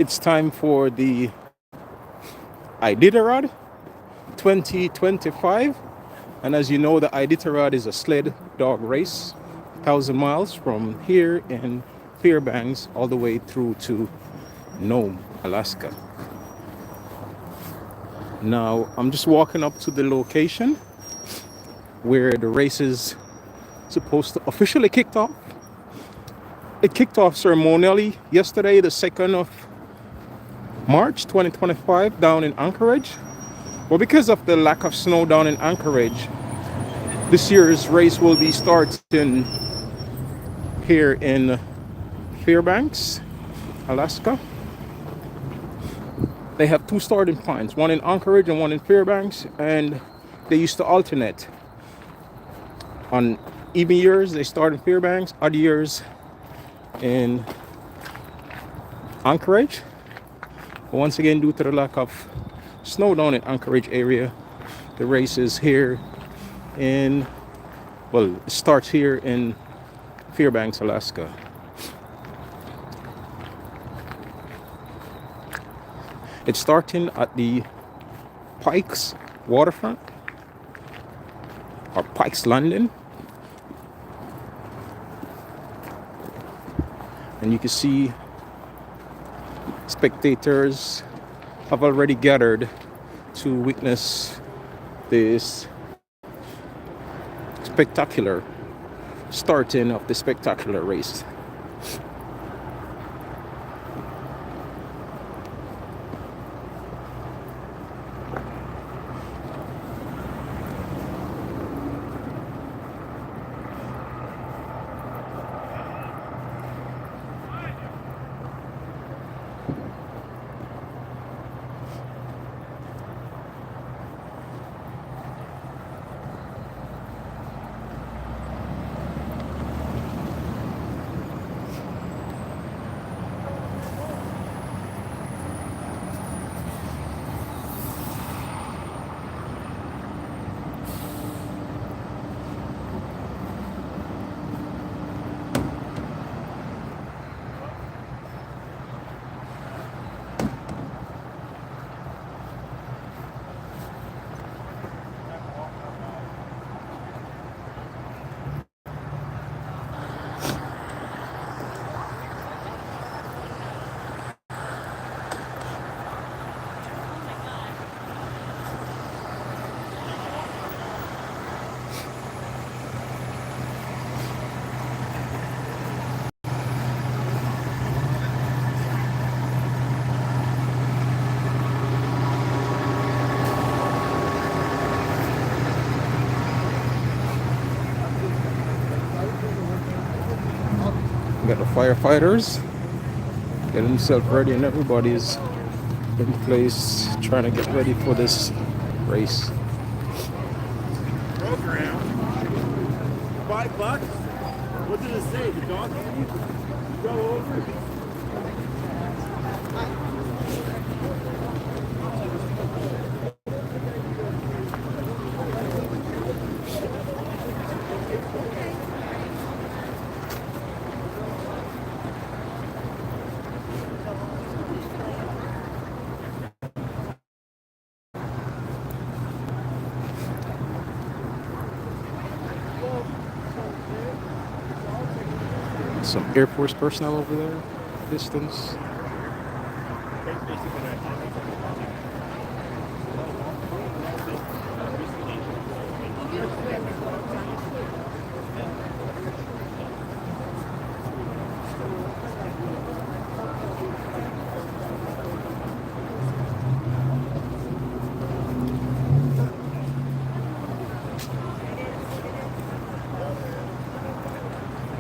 It's time for the Iditarod 2025. And as you know, the Iditarod is a sled dog race, 1,000 miles from here in Fairbanks all the way through to Nome, Alaska. Now, I'm just walking up to the location where the race is supposed to officially kicked off. It kicked off ceremonially yesterday, the 2nd of March 2025, down in Anchorage. Well, because of the lack of snow down in Anchorage, this year's race will be starting here in Fairbanks, Alaska. They have two starting points, one in Anchorage and one in Fairbanks, and they used to alternate. On even years, they start in Fairbanks, odd years in Anchorage. But once again, due to the lack of snow down in Anchorage area, the race is here in, well, it starts here in Fairbanks, Alaska. It's starting at the Pikes waterfront, or Pikes Landing. And you can see spectators have already gathered to witness this spectacular starting of the spectacular race. We got the firefighters getting themselves ready, and everybody's in place trying to get ready for this race. Program. $5. What did it say? The dog you go over. Some Air Force personnel over there, distance.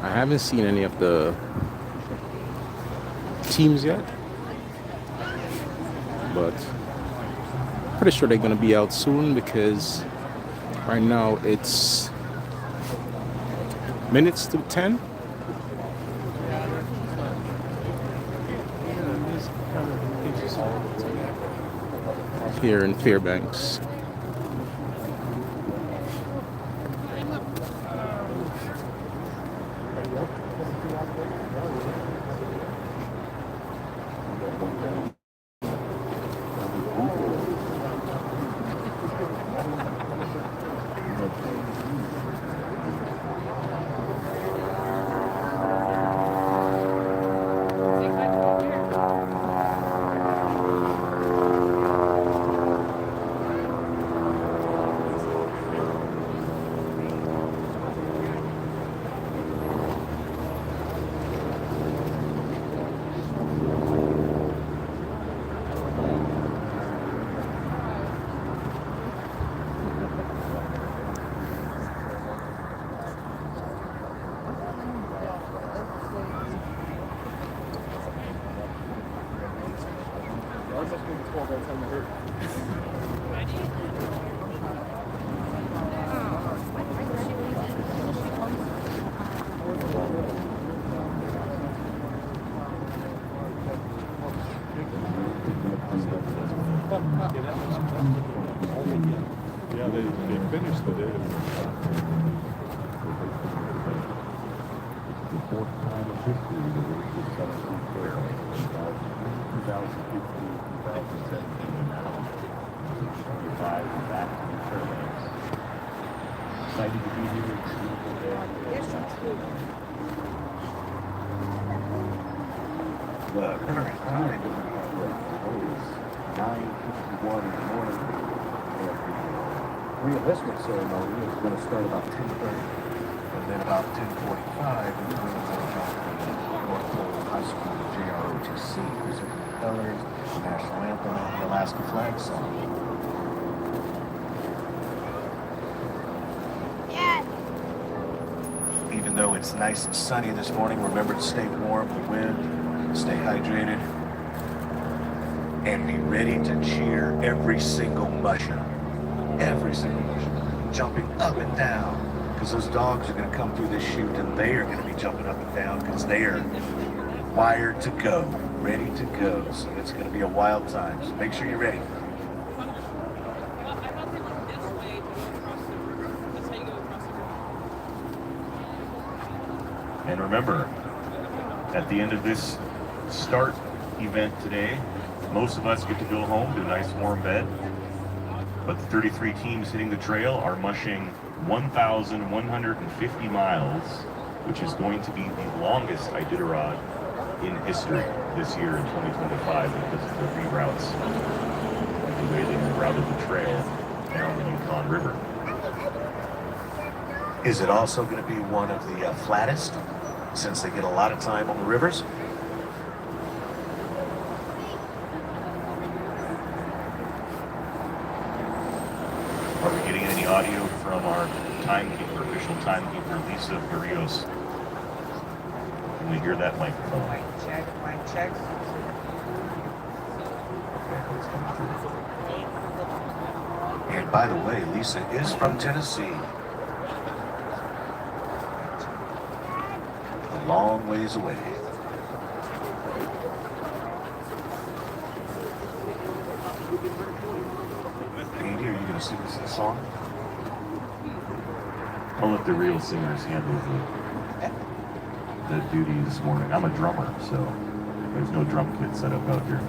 I haven't seen any of the teams yet, but pretty sure they're going to be out soon, because right now it's minutes to 10. Here in Fairbanks. Yeah, they finished the day. The fourth time in history the race was set up on trail. 2015, 2017, and now 2025 and back to the Fairbanks. Excited to be here. It's a beautiful day. The current time is 9:51 in the morning. The reenlistment ceremony is going to start about 10:30. And then about 10:45, we bring the North Pole High School JROTC, presenting the colors, the national anthem, and the Alaska flag song. Yes. Even though it's nice and sunny this morning, remember to stay warm, the wind, stay hydrated, and be ready to cheer every single musher. Every single musher. Jumping up and down. Because those dogs are going to come through this chute and they are going to be jumping up and down because they are wired to go, ready to go. So it's going to be a wild time. So make sure you're ready. And remember, at the end of this start event today, most of us get to go home to a nice warm bed. But the 33 teams hitting the trail are mushing 1,150 miles, which is going to be the longest Iditarod in history this year in 2025 because of the reroutes, the way they routed the trail down the Yukon River. Is it also going to be one of the flattest, since they get a lot of time on the rivers? Are we getting any audio from our timekeeper, official timekeeper, Lisa Barrios? Can we hear that microphone? Mic check, mic check. Okay, it's coming through. And by the way, Lisa is from Tennessee. A long ways away. Andy, are you going to sing this song? I'll let the real singers handle the duty this morning. I'm a drummer, so there's no drum kit set up out here.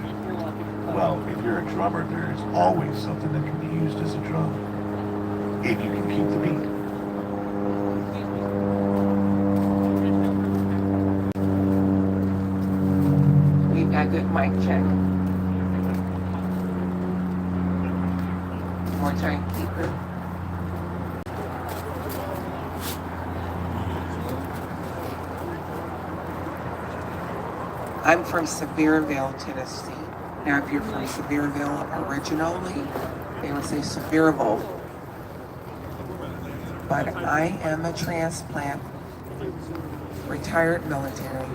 Well, if you're a drummer, there's always something that can be used as a drum, if you can keep the beat. We've got good mic check. More timekeeper. I'm from Sevierville, Tennessee. Now, if you're from Sevierville originally, they would say Sevierville. But I am a transplant, retired military.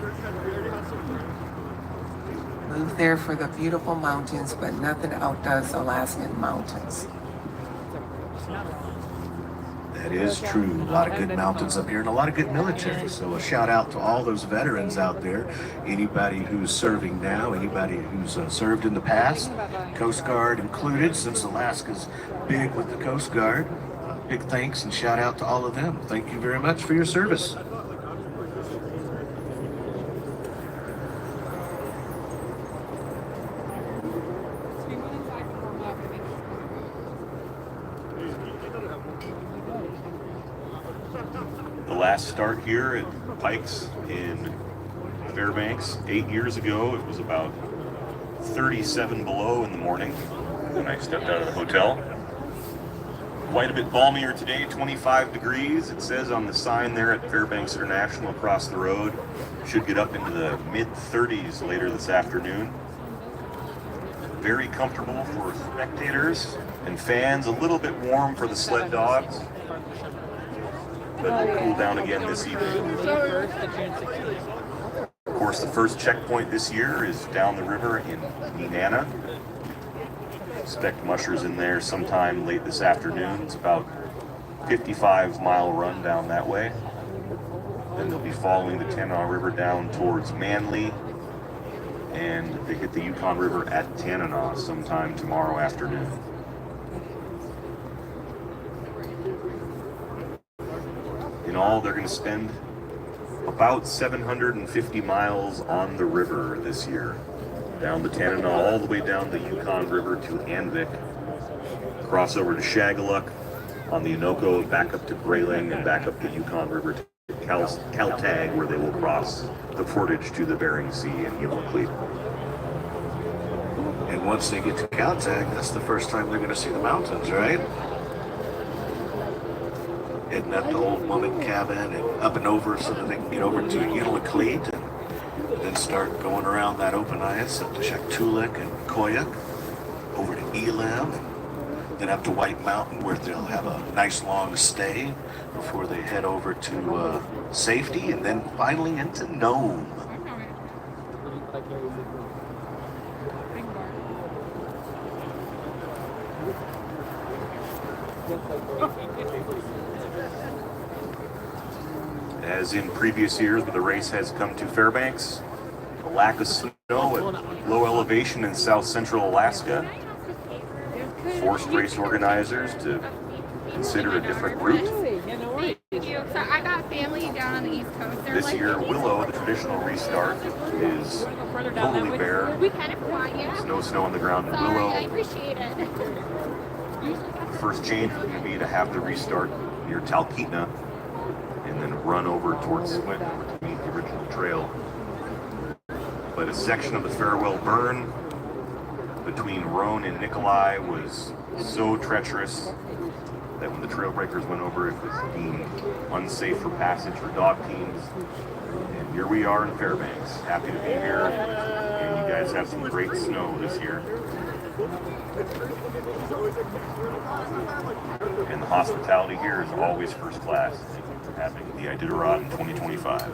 Moved there for the beautiful mountains, but nothing outdoes Alaskan mountains. That is true. A lot of good mountains up here and a lot of good military. So a shout out to all those veterans out there. Anybody who's serving now, anybody who's served in the past, Coast Guard included, since Alaska's big with the Coast Guard. Big thanks and shout out to all of them. Thank you very much for your service. The last start here at Pikes in Fairbanks 8 years ago, it was about 37 below in the morning when I stepped out of the hotel. Quite a bit balmier today, 25 degrees. It says on the sign there at Fairbanks International across the road. Should get up into the mid-30s later this afternoon. Very comfortable for spectators and fans, a little bit warm for the sled dogs. But will cool down again this evening. Of course, the first checkpoint this year is down the river in Nenana. Expect mushers in there sometime late this afternoon. It's about 55-mile run down that way. Then they'll be following the Tanana River down towards Manly, and they hit the Yukon River at Tanana sometime tomorrow afternoon. In all, they're going to spend about 750 miles on the river this year. Down the Tanana, all the way down the Yukon River to Anvik, cross over to Shagaluk on the Inoko, back up to Grayling, and back up the Yukon River to Kaltag, where they will cross the portage to the Bering Sea and Unalakleet. And once they get to Kaltag, that's the first time they're going to see the mountains, right? Heading up to Old Woman Cabin and up and over so that they can get over to Unalakleet and then start going around that open ice up to Shaktoolik and Koyuk, over to Elam, and then up to White Mountain where they'll have a nice long stay before they head over to Safety, and then finally into Nome. As in previous years when the race has come to Fairbanks, the lack of snow at low elevation in south central Alaska forced race organizers to consider a different route. Thank you. So I got family down on the East Coast. They're This like, year, Willow, the traditional restart, is totally bare. we kind of forgot you. There's no snow on the ground in Sorry, I Willow. appreciate it. The first change is going to be to have the restart near Talkeetna and then run over towards Squint to meet the original trail. But a section of the Farewell Burn between Roan and Nikolai was so treacherous that when the trail breakers went over, it was deemed unsafe for passage for dog teams. And here we are in Fairbanks, happy to be here, and you guys have some great snow this year. And the hospitality here is always first class. Thank you for having the Iditarod in 2025.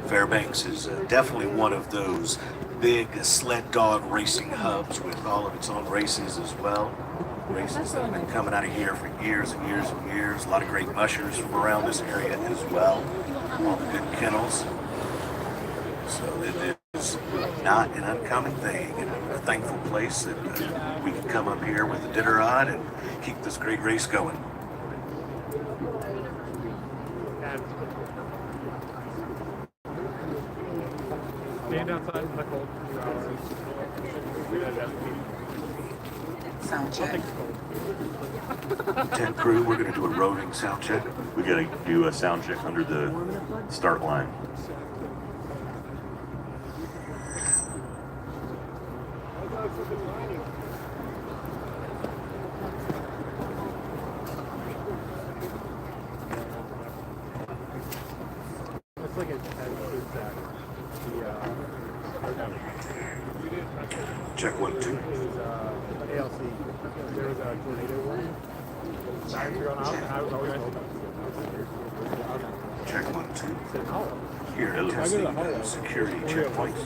Fairbanks is definitely one of those big sled dog racing hubs with all of its own races as well. Races that have been coming out of here for years and years and years. A lot of great mushers from around this area as well. All the good kennels. So it is not an uncommon thing, and a thankful place that we can come up here with the Iditarod and keep this great race going. Stand outside in the cold for 2 hours. Sound check. Tent crew, we're going to do a roving sound check. We got to do a sound check under the start line. It's like a food sack. Check 1, 2. ALC. There was a tornado warning. Sirens were going off, and I was always told. Check 1, 2. Said, oh, Here at testing security checkpoints.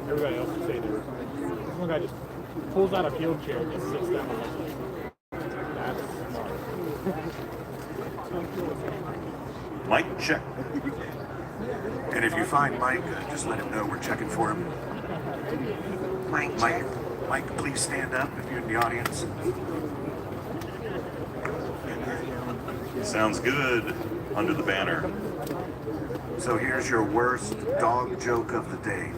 everybody else would say they were. This one guy just pulls out a field chair and just sits down. That's smart. Mike, check. And if you find Mike, just let him know we're checking for him. Mike check. Mike, please stand up if you're in the audience. Sounds good. Under the banner. So here's your worst dog joke of the day.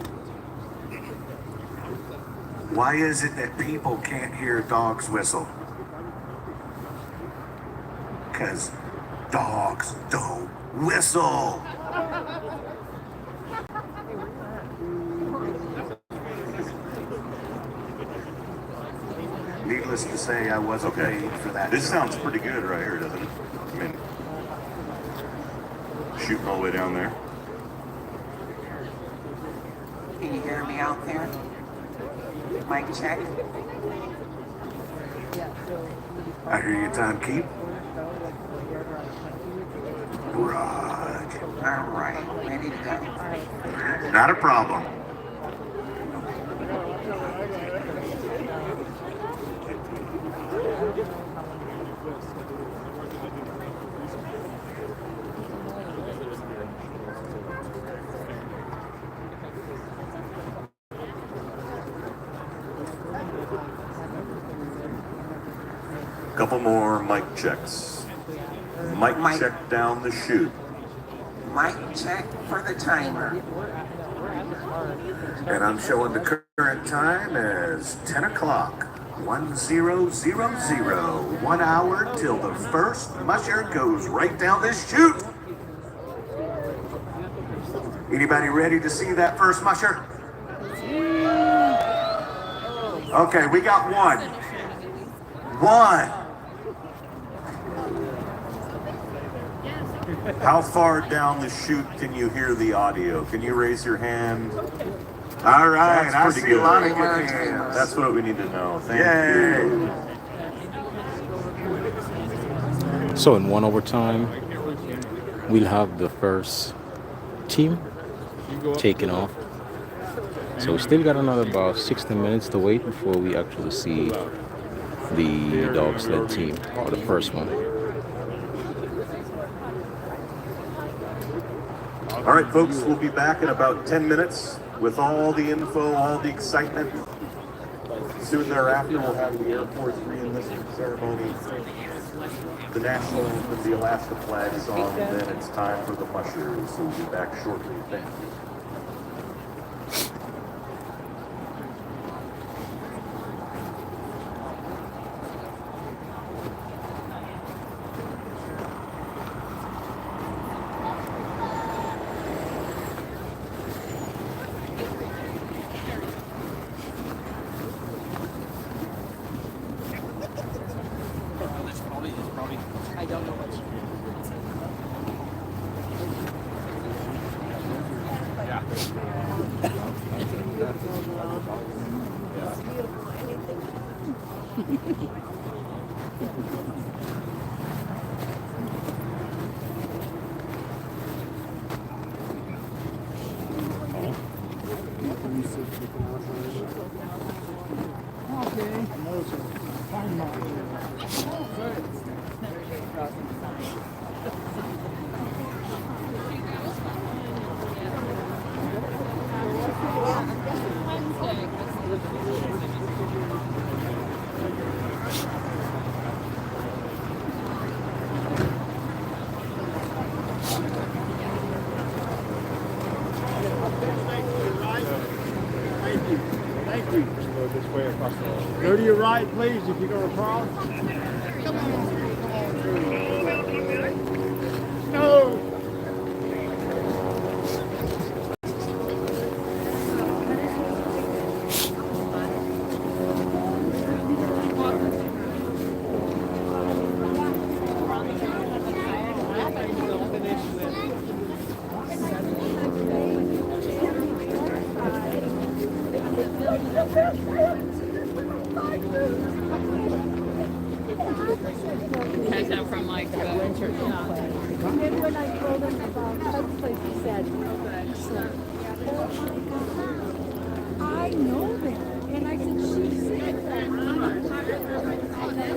Why is it that people can't hear dogs whistle? Because dogs don't whistle. Needless to say, I wasn't paid for that. This joke. sounds pretty good right here, doesn't it? I mean, shooting all the way down there. Can you hear me out there? Mic check. I hear you, timekeep. Roger. All right, ready to go. Not a problem. Couple more mic checks. Mic Mic. check down the chute. Mic check for the timer. And I'm showing the current time as 10 o'clock. 1000. 1 hour till the first musher goes right down this chute. Anybody ready to see that first musher? Okay, we got one. One. How far down the chute can you hear the audio? Can you raise your hand? All right, That's I pretty see good. a lot of good hands. That's what we need to know. Thank Yay. you. So in one overtime, we'll have the first team taking off. So we still got another about 60 minutes to wait before we actually see the dog sled team, or the first one. All right, folks, we'll be back in about 10 minutes with all the info, all the excitement. Soon thereafter, we'll have the Air Force re-enlistment ceremony, the national anthem, the Alaska flag song, and then it's time for the mushers. So we'll be back shortly. Thank you. Go to your right, please, if you're going to cross. No! Catch up from like winter. And when I told him about that place, he said, "Oh my God, I know them." And I said, "She's sick."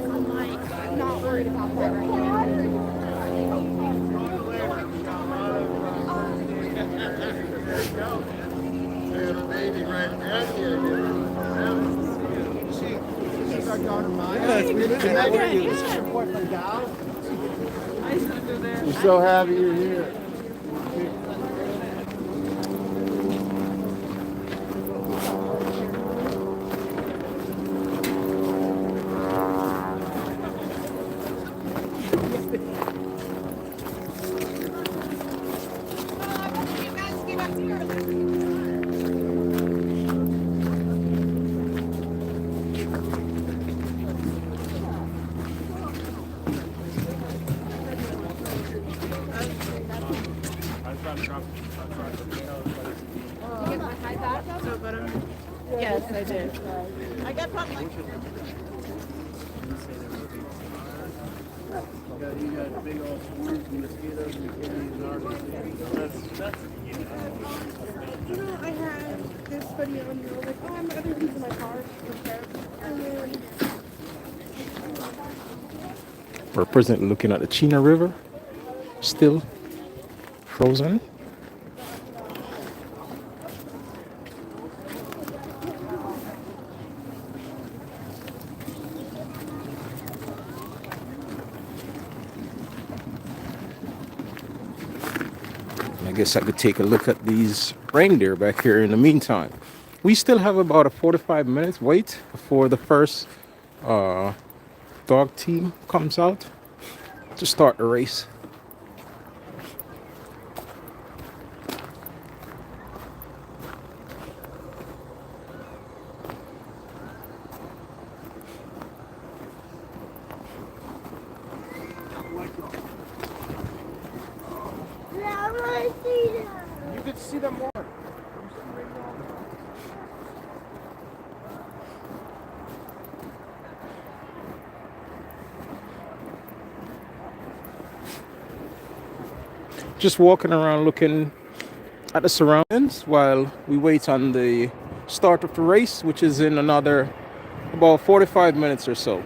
I'm like, not worried about that right now. There's a baby right there. She's our daughter, Maya. We're so happy you're here. Yes, I did. I got You got big old swarms and mosquitoes and you can't even hardly see. You know, I had this hoodie on and I was like, oh, I'm going to use my car for therapy. And then We're presently looking at the Chena River, still frozen. I guess I could take a look at these reindeer back here in the meantime. We still have about a 45 minutes wait before the first dog team comes out to start the race. You get to see them more. Just walking around looking at the surroundings while we wait on the start of the race, which is in another about 45 minutes or so.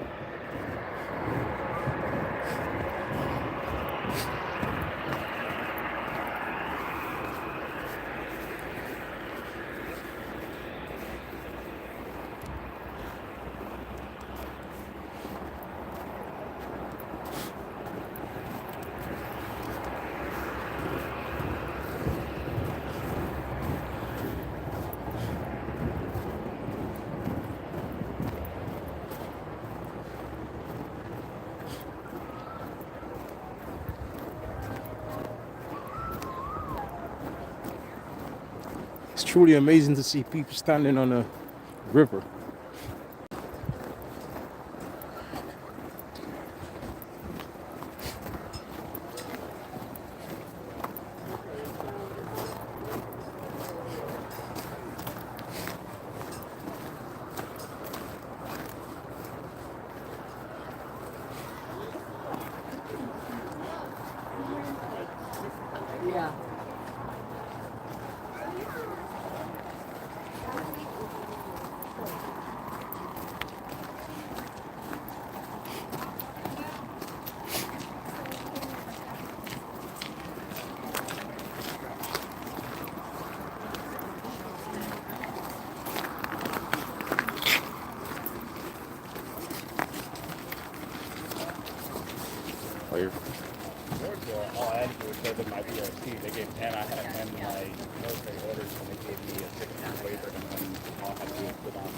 It's truly amazing to see people standing on a river. Yeah. All I had to do was go to my VRC. They gave, and I had him my military orders, and they gave me a 6-month waiver, and then all I had to do was put on my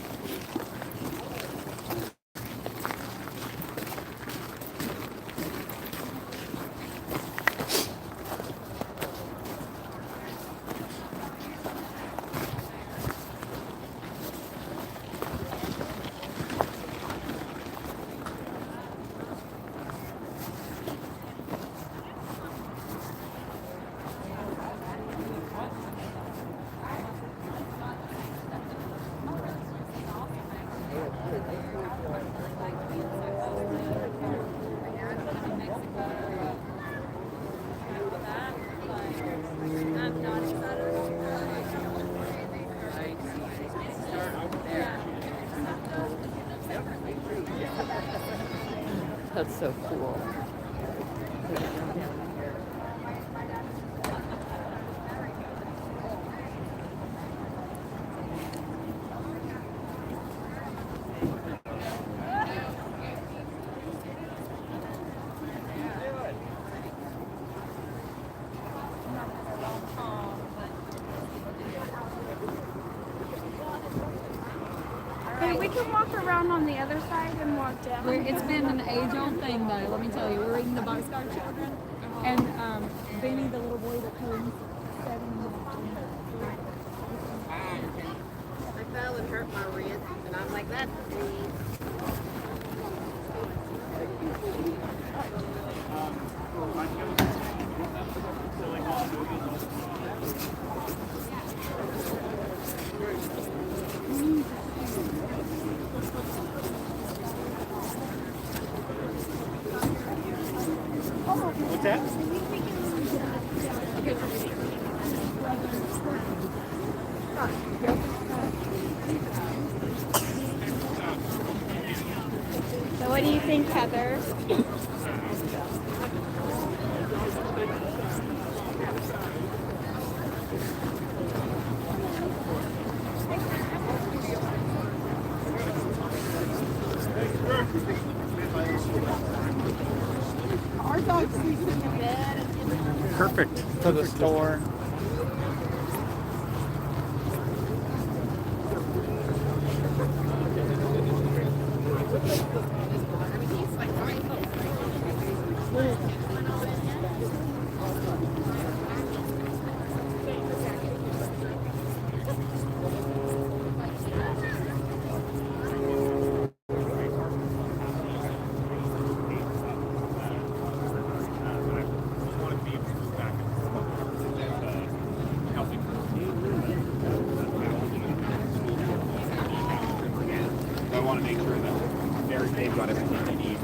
That's so cool. hey, we can walk around on the other side and walk down. It's been an age-old thing, though. Let me tell you, we're reading the Boxcar Children, and Benny, the little boy that plays 7. I fell and hurt my wrist, and I'm like, that's me. What do you think, Heather? Our dog sleeps in the bed. Perfect for the store. I want to make sure that they've got everything they need.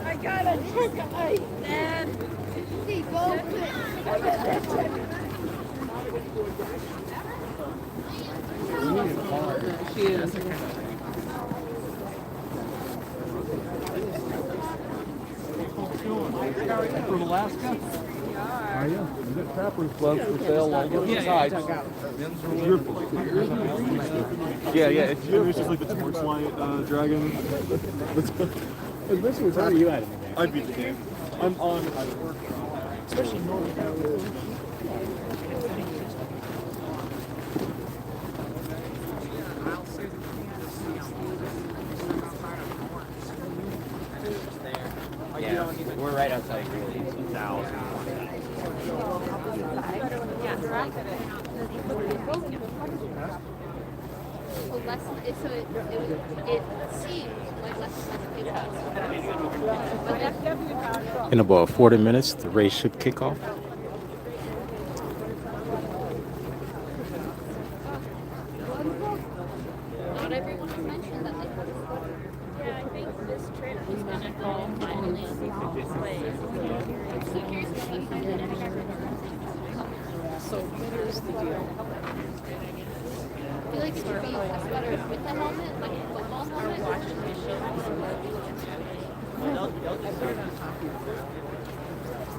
I got a guy. Dad. He goes. She is. From Alaska? Are you? We got trappers gloves for sale on both sides. Yeah, yeah. It's just like the torch light dragon. This was how are you at it? I beat the game. I'm on. Especially north. Yeah, we're right outside Greeley, so south. So less, it seems like less and less pickups. In about 40 minutes, the race should kick off. Not everyone has mentioned that they have. Yeah, I think this trip is gonna go finally this way. So here's what we find So here's the deal. I feel like it would be better with the helmet, like a football helmet.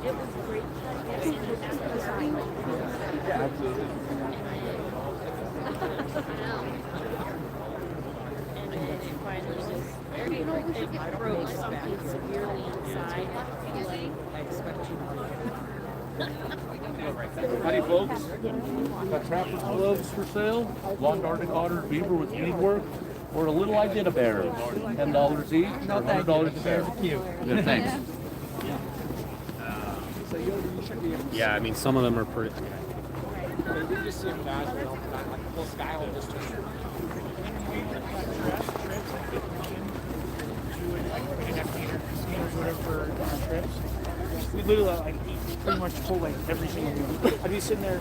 It was great. Yeah, absolutely. And then it finally just it broke something severely inside. I expect you Howdy, folks. Got trapper's gloves for sale. Long-darted otter beaver with beadwork. Or a little Idita bear. $10 each. No, $100 a bear. Yeah, thanks. Yeah, I mean some of them are pretty. You just see a guys like full Skyline just We literally like pretty much pull like every single one. I'd be sitting there.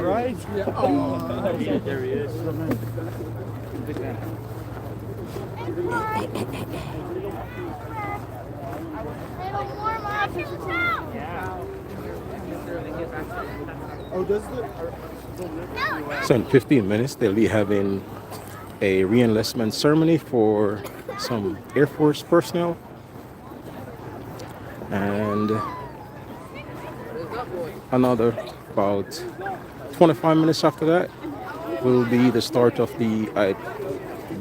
Right? Yeah. Oh, there he is. Big man. It'll warm up your town. Yeah. Oh, does the... So in 15 minutes, they'll be having a re-enlistment ceremony for some Air Force personnel. And another about 25 minutes after that will be the start of the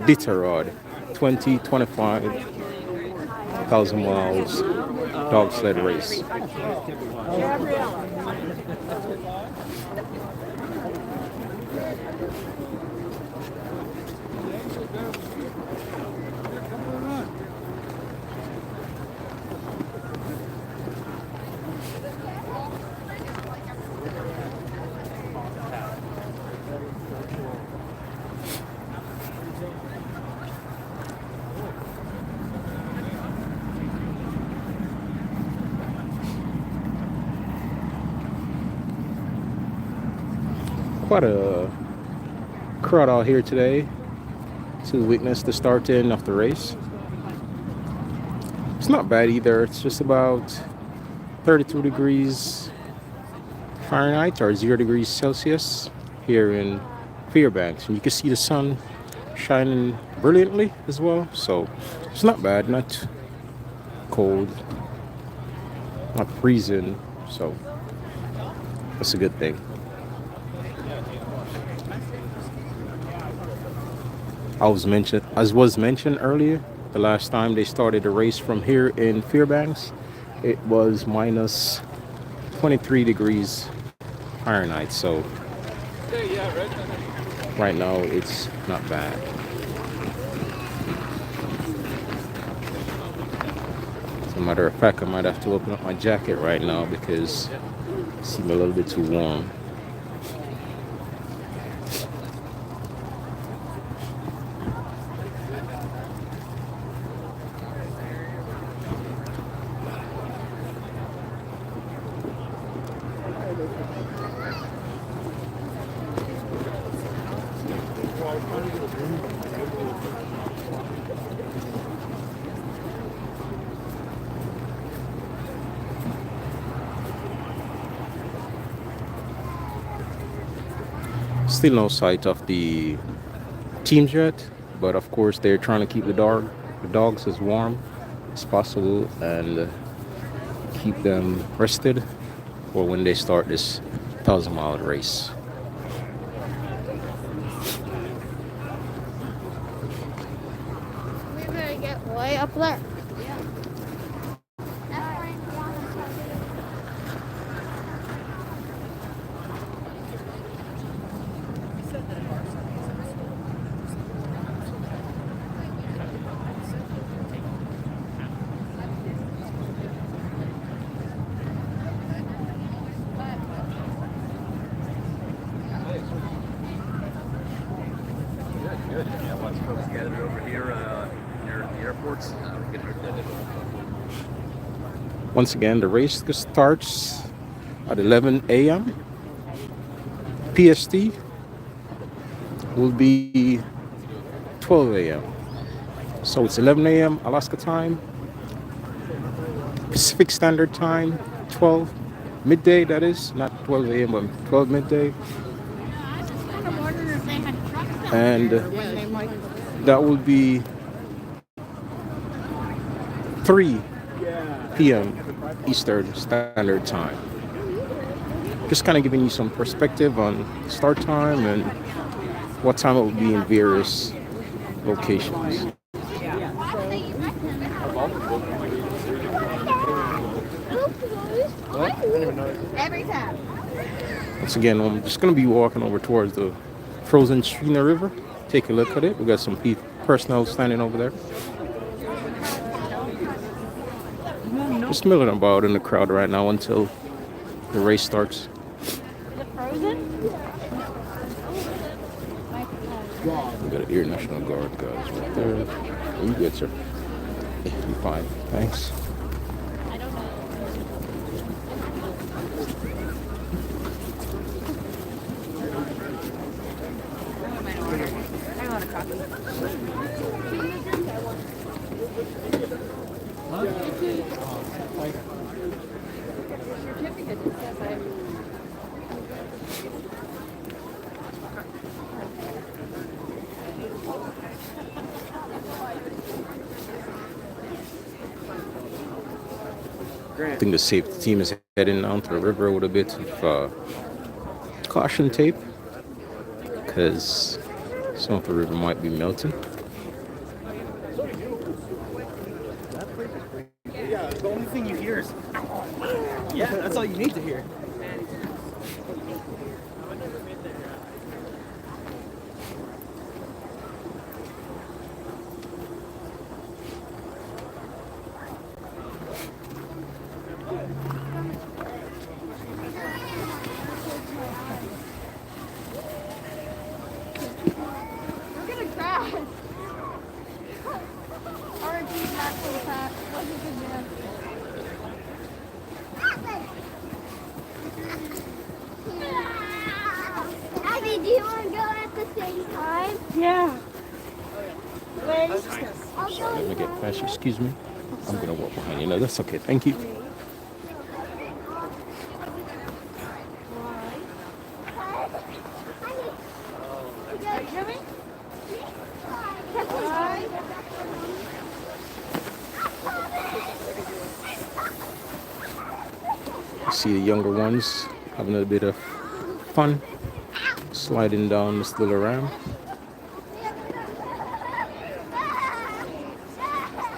Iditarod 25,000 miles dog sled race. quite a crowd out here today to witness the starting of the race. It's not bad either. It's just about 32 degrees Fahrenheit or 0 degrees Celsius here in Fairbanks, and you can see the sun shining brilliantly as well. So it's not bad, not cold, not freezing. So that's a good thing. As was mentioned earlier, the last time they started the race from here in Fairbanks, it was minus 23 degrees Fahrenheit. So right now it's not bad. As a matter of fact, I might have to open up my jacket right now because it seems a little bit too warm. Still no sight of the teams yet, but of course they're trying to keep the dogs as warm as possible and keep them rested for when they start this 1,000-mile race. We better get way up there. Once again, the race starts at 11 a.m. PST will be 12 a.m. So it's 11 a.m. Alaska time, Pacific Standard Time, 12 midday, that is, not 12 a.m. but 12 midday. And that will be 3 p.m. Eastern Standard Time. Just kind of giving you some perspective on start time and what time it will be in various locations. Every time. Once again, I'm just going to be walking over towards the frozen Sheena River. Take a look at it. We got some personnel standing over there. Just milling about in the crowd right now until the race starts. Is it frozen? We got an Air National Guard guys right there. You good, sir? Yeah, you're fine. Thanks. I think the safety team is heading down to the river with a bit of caution tape because some of the river might be melting. Yeah, the only thing you hear is, yeah, that's all you need to hear. Yeah. Sorry, let me get past you. Excuse me. I'm gonna walk behind you. No, that's okay. Thank you. You see the younger ones having a bit of fun sliding down this little ramp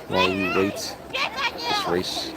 while we wait this race.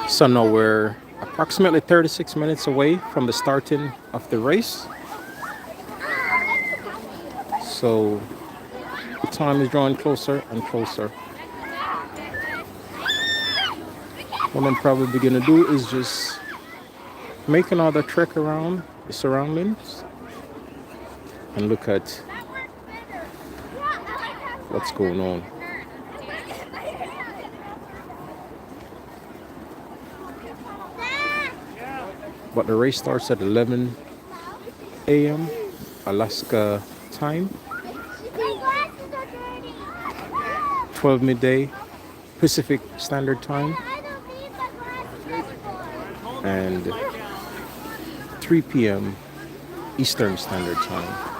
So now we're approximately 36 minutes away from the starting of the race. So the time is drawing closer and closer. What I'm probably gonna do is just make another trek around the surroundings and look at what's going on. But the race starts at 11 a.m. Alaska time, 12 midday Pacific Standard Time, and 3 p.m. Eastern Standard Time.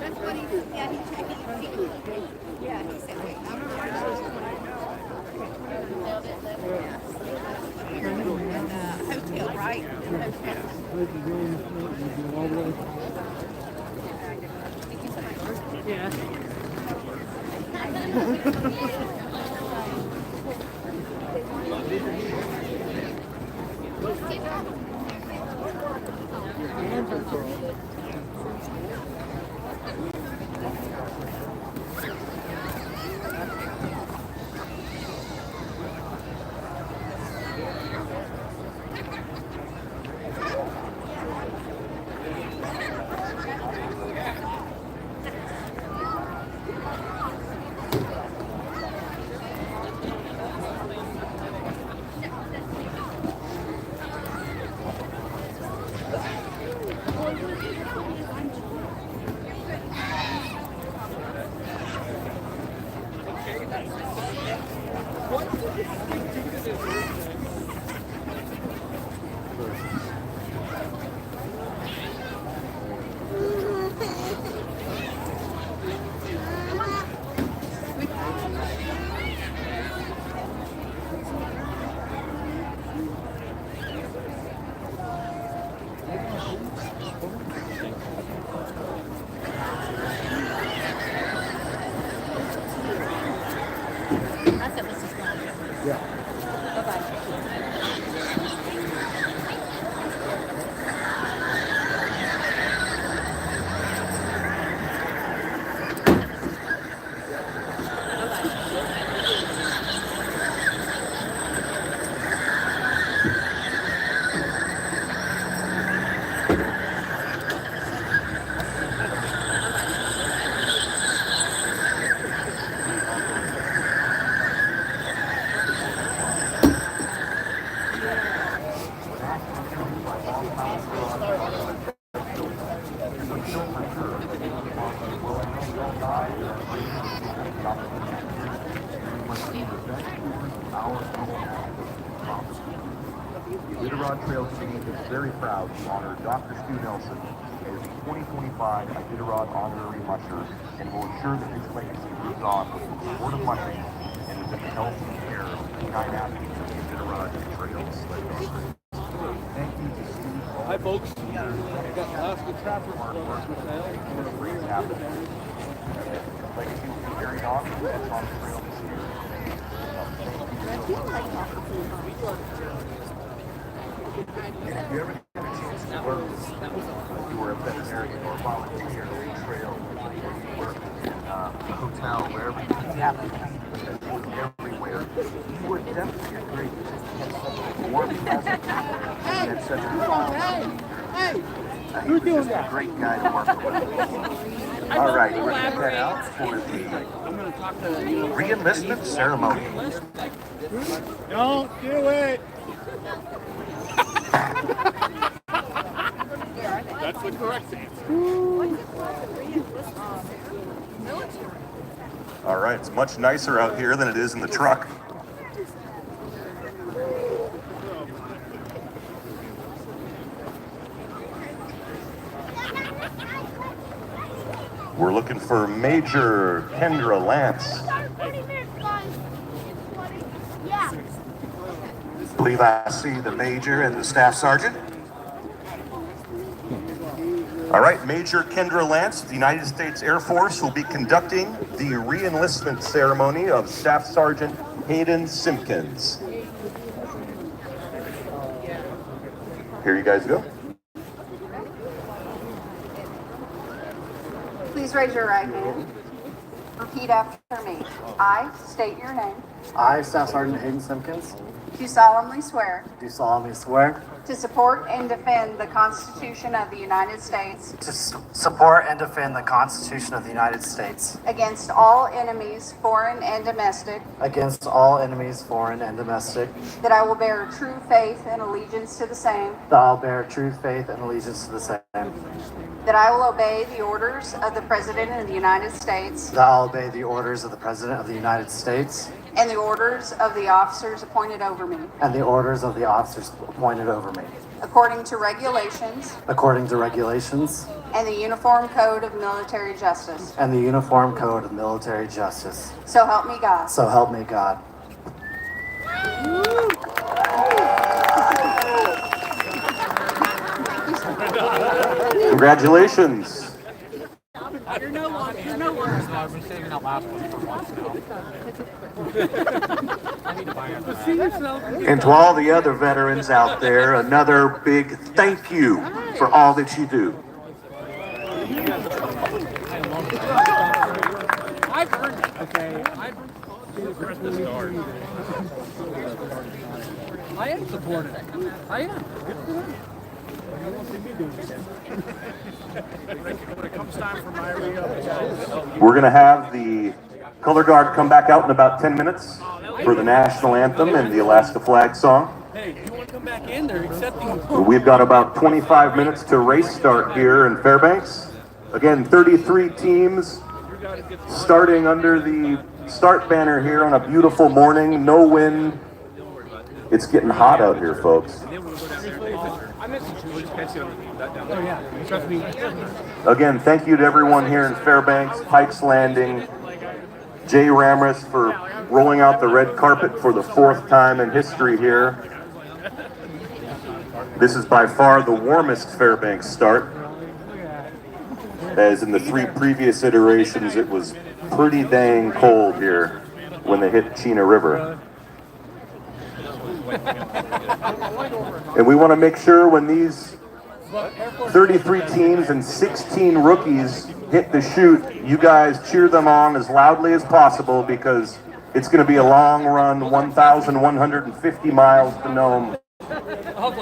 That's what he, yeah, he checked it. Yeah, he said, wait, I'm hotel, right? The Iditarod Trail Team is very proud to honor Dr. Stu Nelson as the 2025 Iditarod Honorary Musher and will ensure that his legacy lives on with the support of mushers and is in the health and care of the nine athletes of the Iditarod Trail Sled Dog Race. Thank you to Steve. Hi, folks. I got Alaska Trapper Clubs for sale. For the free capital. His legacy will be carried on and on the trail this year. And if you ever get a chance to work, you were a veterinarian or volunteer in the trail, or you work in a hotel, wherever you happen to be, everywhere, you would definitely agree that such a warm presence and such a who's doing that? A great guy to work with. All right, we're going to head out for the re-enlistment ceremony. Don't do it! That's the correct answer. All right, it's much nicer out here than it is in the truck. We're looking for Major Kendra Lance. I believe I see the major and the staff sergeant. All right, Major Kendra Lance of the United States Air Force will be conducting the re-enlistment ceremony of Staff Sergeant Hayden Simpkins. Here you guys go. Please raise your right hand. Repeat after me. I state your name. I, Staff Sergeant Hayden Simpkins, Do solemnly swear do solemnly swear to support and defend the Constitution of the United States to support and defend the Constitution of the United States against all enemies, foreign and domestic, against all enemies, foreign and domestic, that I will bear true faith and allegiance to the same, that I'll bear true faith and allegiance to the same, that I will obey the orders of the President of the United States that I'll obey the orders of the President of the United States and the orders of the officers appointed over me, and the orders of the officers appointed over me, according to regulations according to regulations and the Uniform Code of Military Justice. and the Uniform Code of Military Justice. So help me God. So help me God. Congratulations. You're no longer. I've been saving that last one for once now. And to all the other veterans out there, another big thank you for all that you do. I've earned it, okay? I've earned the stars. I am supportive. I am. Good for them. When it comes time for my We're going to have the color guard come back out in about 10 minutes for the national anthem and the Alaska flag song. Hey, you want to come back in? They're accepting. We've got about 25 minutes to race start here in Fairbanks. Again, 33 teams starting under the start banner here on a beautiful morning, no wind. It's getting hot out here, folks. Again, thank you to everyone here in Fairbanks, Pikes Landing, Jay Ramris for rolling out the red carpet for the 4th time in history here. This is by far the warmest Fairbanks start. As in the 3 previous iterations, it was pretty dang cold here when they hit Chena River. And we want to make sure when these 33 teams and 16 rookies hit the chute, you guys cheer them on as loudly as possible, because it's going to be a long run, 1,150 miles to Nome.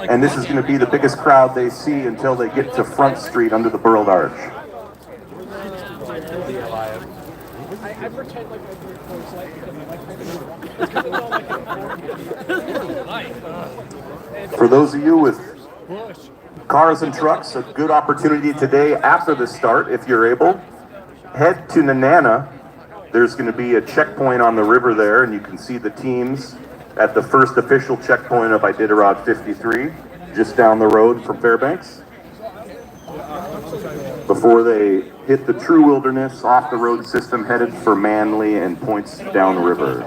And this is going to be the biggest crowd they see until they get to Front Street under the Burled Arch. I pretend like I drink Coors Light because I like it. For those of you with cars and trucks, a good opportunity today after the start, if you're able, head to Nenana. There's going to be a checkpoint on the river there, and you can see the teams at the first official checkpoint of Iditarod 53, just down the road from Fairbanks, before they hit the true wilderness off the road system headed for Manly and points downriver.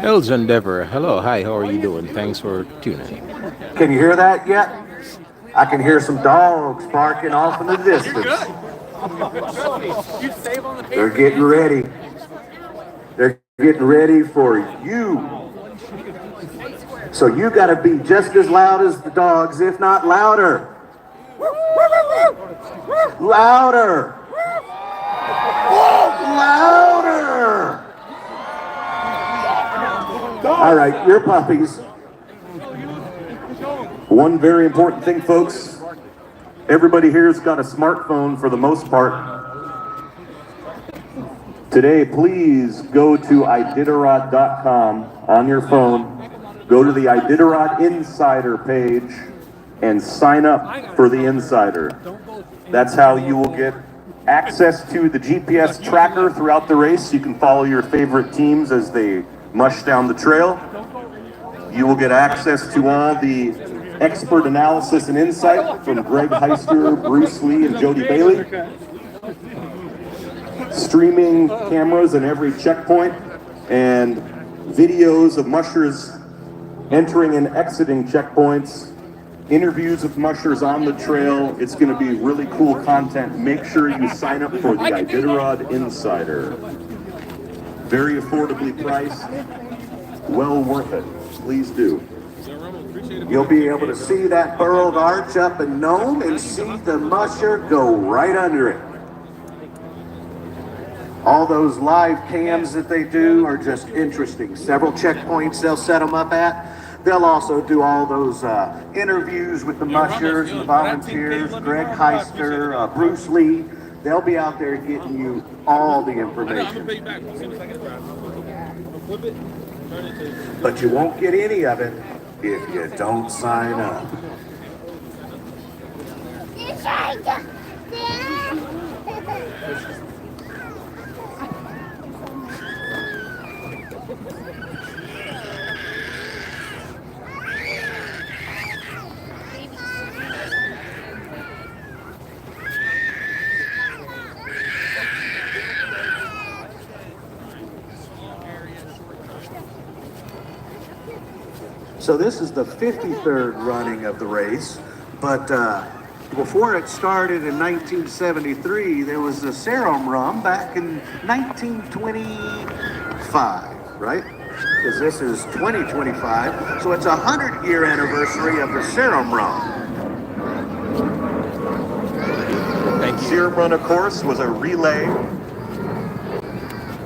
Elgin Dever, hello, hi, how are you doing? Thanks for tuning in. Can you hear that yet? I can hear some dogs barking off in the distance. They're getting ready. They're getting ready for you. So you got to be just as loud as the dogs, if not louder. Louder. Louder. All right, your puppies. One very important thing, folks. Everybody here's got a smartphone for the most part. Today, please go to Iditarod.com on your phone. Go to the Iditarod Insider page and sign up for the Insider. That's how you will get access to the GPS tracker throughout the race. You can follow your favorite teams as they mush down the trail. You will get access to all the expert analysis and insight from Greg Heister, Bruce Lee, and Jody Bailey. Streaming cameras in every checkpoint and videos of mushers entering and exiting checkpoints, interviews with mushers on the trail. It's going to be really cool content. Make sure you sign up for the Iditarod Insider. Very affordably priced, well worth it. Please do. You'll be able to see that burled arch up in Nome and see the musher go right under it. All those live cams that they do are just interesting. Several checkpoints they'll set them up at. They'll also do all those interviews with the mushers and the volunteers, Greg Heister, Bruce Lee. They'll be out there getting you all the information. But you won't get any of it if you don't sign up. So this is the 53rd running of the race, but before it started in 1973, there was a serum run back in 1925, right? Because this is 2025, so it's a 100-year anniversary of the serum run. Serum Run, of course, was a relay.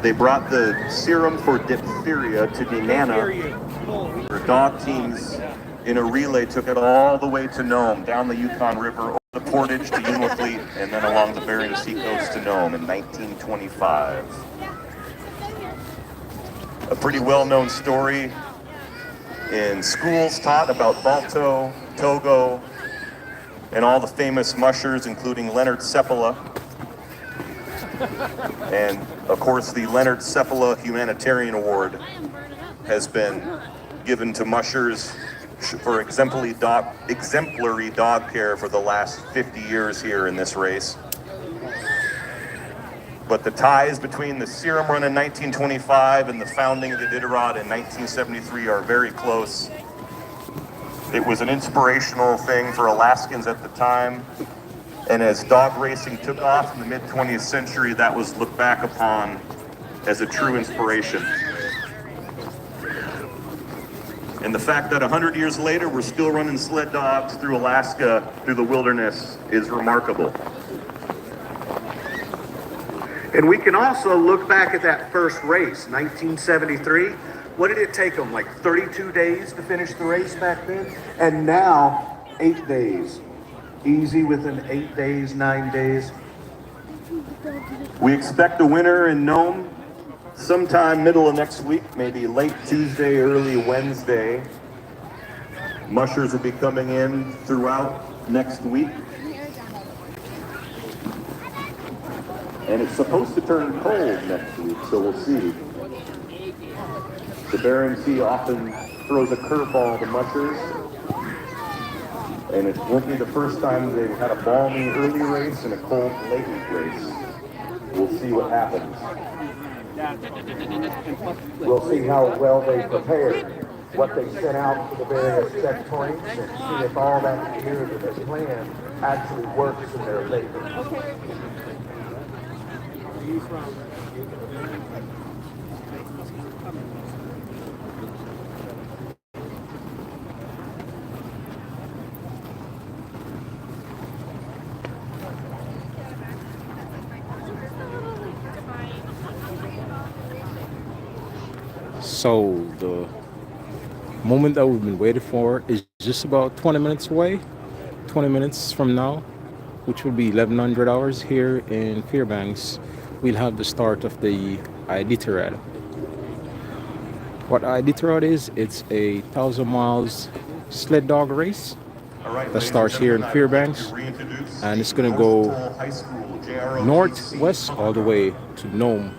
They brought the serum for diphtheria to Nenana. The dog teams in a relay took it all the way to Nome, down the Yukon River, over the Portage to Unalakleet, and then along the Bering Sea coast to Nome in 1925. A pretty well-known story in schools taught about Balto, Togo, and all the famous mushers, including Leonard Seppala. And of course, the Leonard Seppala Humanitarian Award has been given to mushers for exemplary dog care for the last 50 years here in this race. But the ties between the Serum Run in 1925 and the founding of the Iditarod in 1973 are very close. It was an inspirational thing for Alaskans at the time, and as dog racing took off in the mid-20th century, that was looked back upon as a true inspiration. And the fact that 100 years later, we're still running sled dogs through Alaska, through the wilderness, is remarkable. And we can also look back at that first race, 1973. What did it take them, like 32 days to finish the race back then? And now, 8 days. Easy within 8 days, 9 days. We expect a winner in Nome sometime middle of next week, maybe late Tuesday, early Wednesday. Mushers will be coming in throughout next week. And it's supposed to turn cold next week, so we'll see. The Bering Sea often throws a curveball to mushers. And it won't be the first time they've had a balmy early race and a cold late race. We'll see what happens. We'll see how well they prepared, what they sent out for the various checkpoints, and see if all that gear that they planned actually works in their favor. So the moment that we've been waiting for is just about 20 minutes away. 20 minutes from now, which will be 1100 hours here in Fairbanks, we'll have the start of the Iditarod. What Iditarod is, it's a 1,000 miles sled dog race that starts here in Fairbanks, and it's going to go northwest all the way to Nome.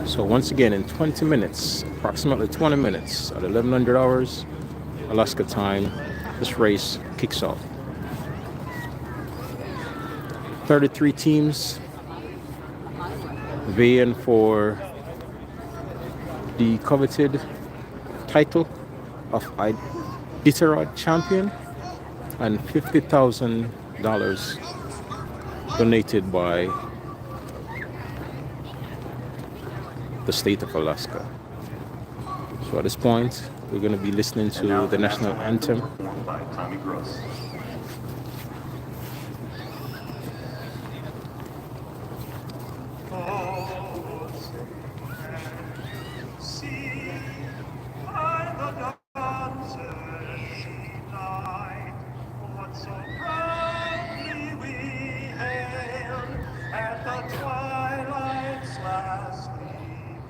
So once again, in 20 minutes, approximately 20 minutes, at 1100 hours, Alaska time, this race kicks off. 33 teams vying for the coveted title of Iditarod champion, and $50,000 donated by the state of Alaska. So at this point, we're going to be listening to the national anthem. Performed by Tommy Gross. See by the dawn's early light, what so proudly we hailed at the twilight's last gleam.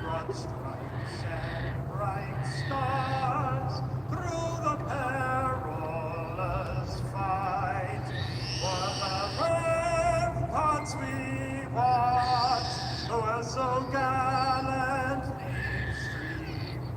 Broad stripes and bright stars through the perilous fight. For the ramparts we watched were so gallantly streamed,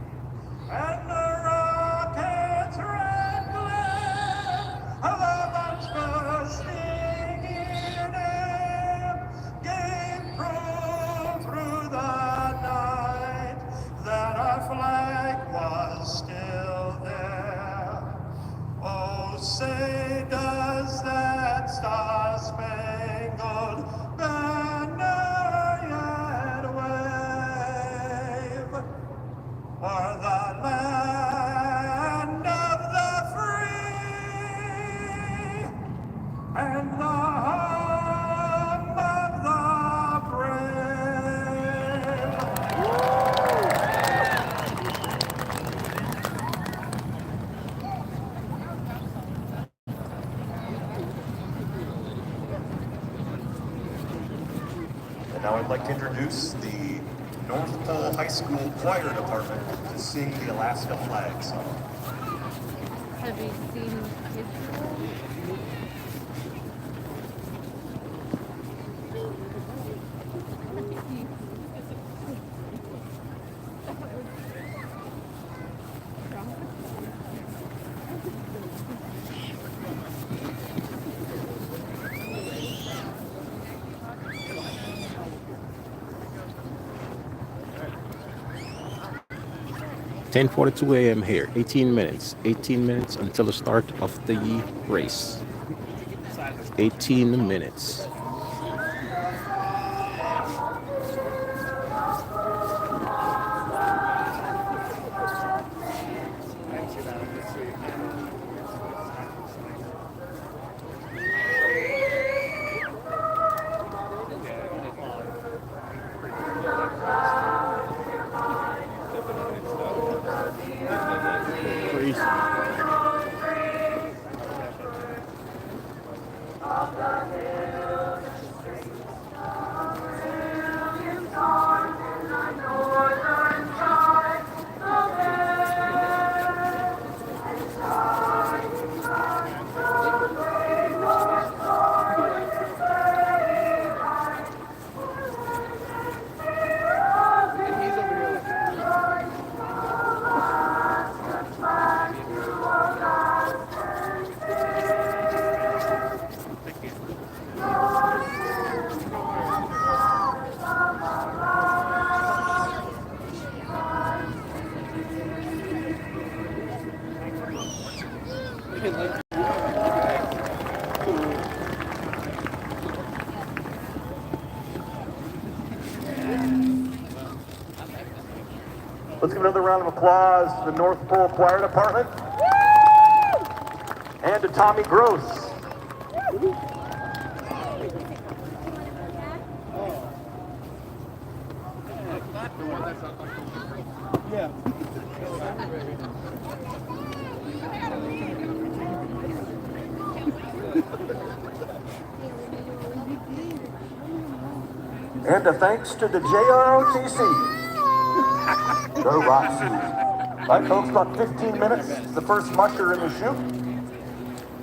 and the rocket's red glare, the bombs bursting in air, gave proof through the night that our flag was still there. Oh, say does that star-spangled banner yet wave o'er the land of the free and the home of the brave? And now I'd like to introduce the North Pole High School Choir Department to sing the Alaska Flag song. Have you seen Iditarod? Ten 42 a.m. here. 18 minutes. 18 minutes until the start of the race. 18 minutes. Crazy. Let's give another round of applause to the North Pole Choir Department and to Tommy Gross. Yeah. And a thanks to the JROTC. Go Roxy. All right, folks, about 15 minutes. It's the first musher in the chute.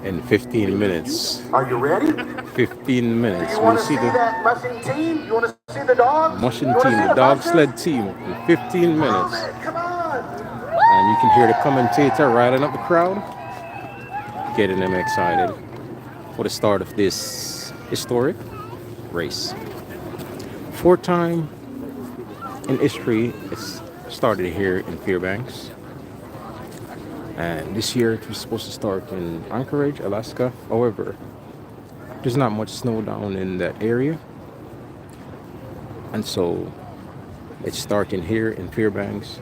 In 15 minutes. Are you ready? 15 minutes. Do you want to see that mushing team? You want to see the dogs? Mushing team, the dog sled team, in 15 minutes. Come on. And you can hear the commentator riding up the crowd, getting them excited for the start of this historic race. Fourth time in history it's started here in Fairbanks. And this year it was supposed to start in Anchorage, Alaska. However, there's not much snow down in that area. And so It's starting here in Fairbanks,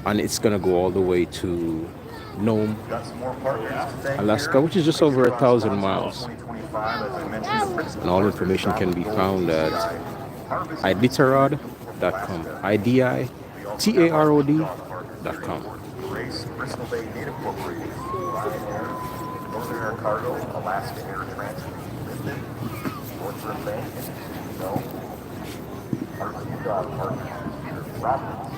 and it's gonna go all the way to Nome, Got some more partners to thank Alaska, here. which is just over Iditarod 1,000 sponsor all miles. 2025, as I mentioned, the principal And all partners, information can be Gold, found at TCI, Harvest, iditarod.com. IDITAROD.com. Race, Bristol Bay Native Corporation, Ryanair, Northern Air Cargo, Alaska Air Transit, Limited, Northern Bank, No, our two dog partners, Roberts,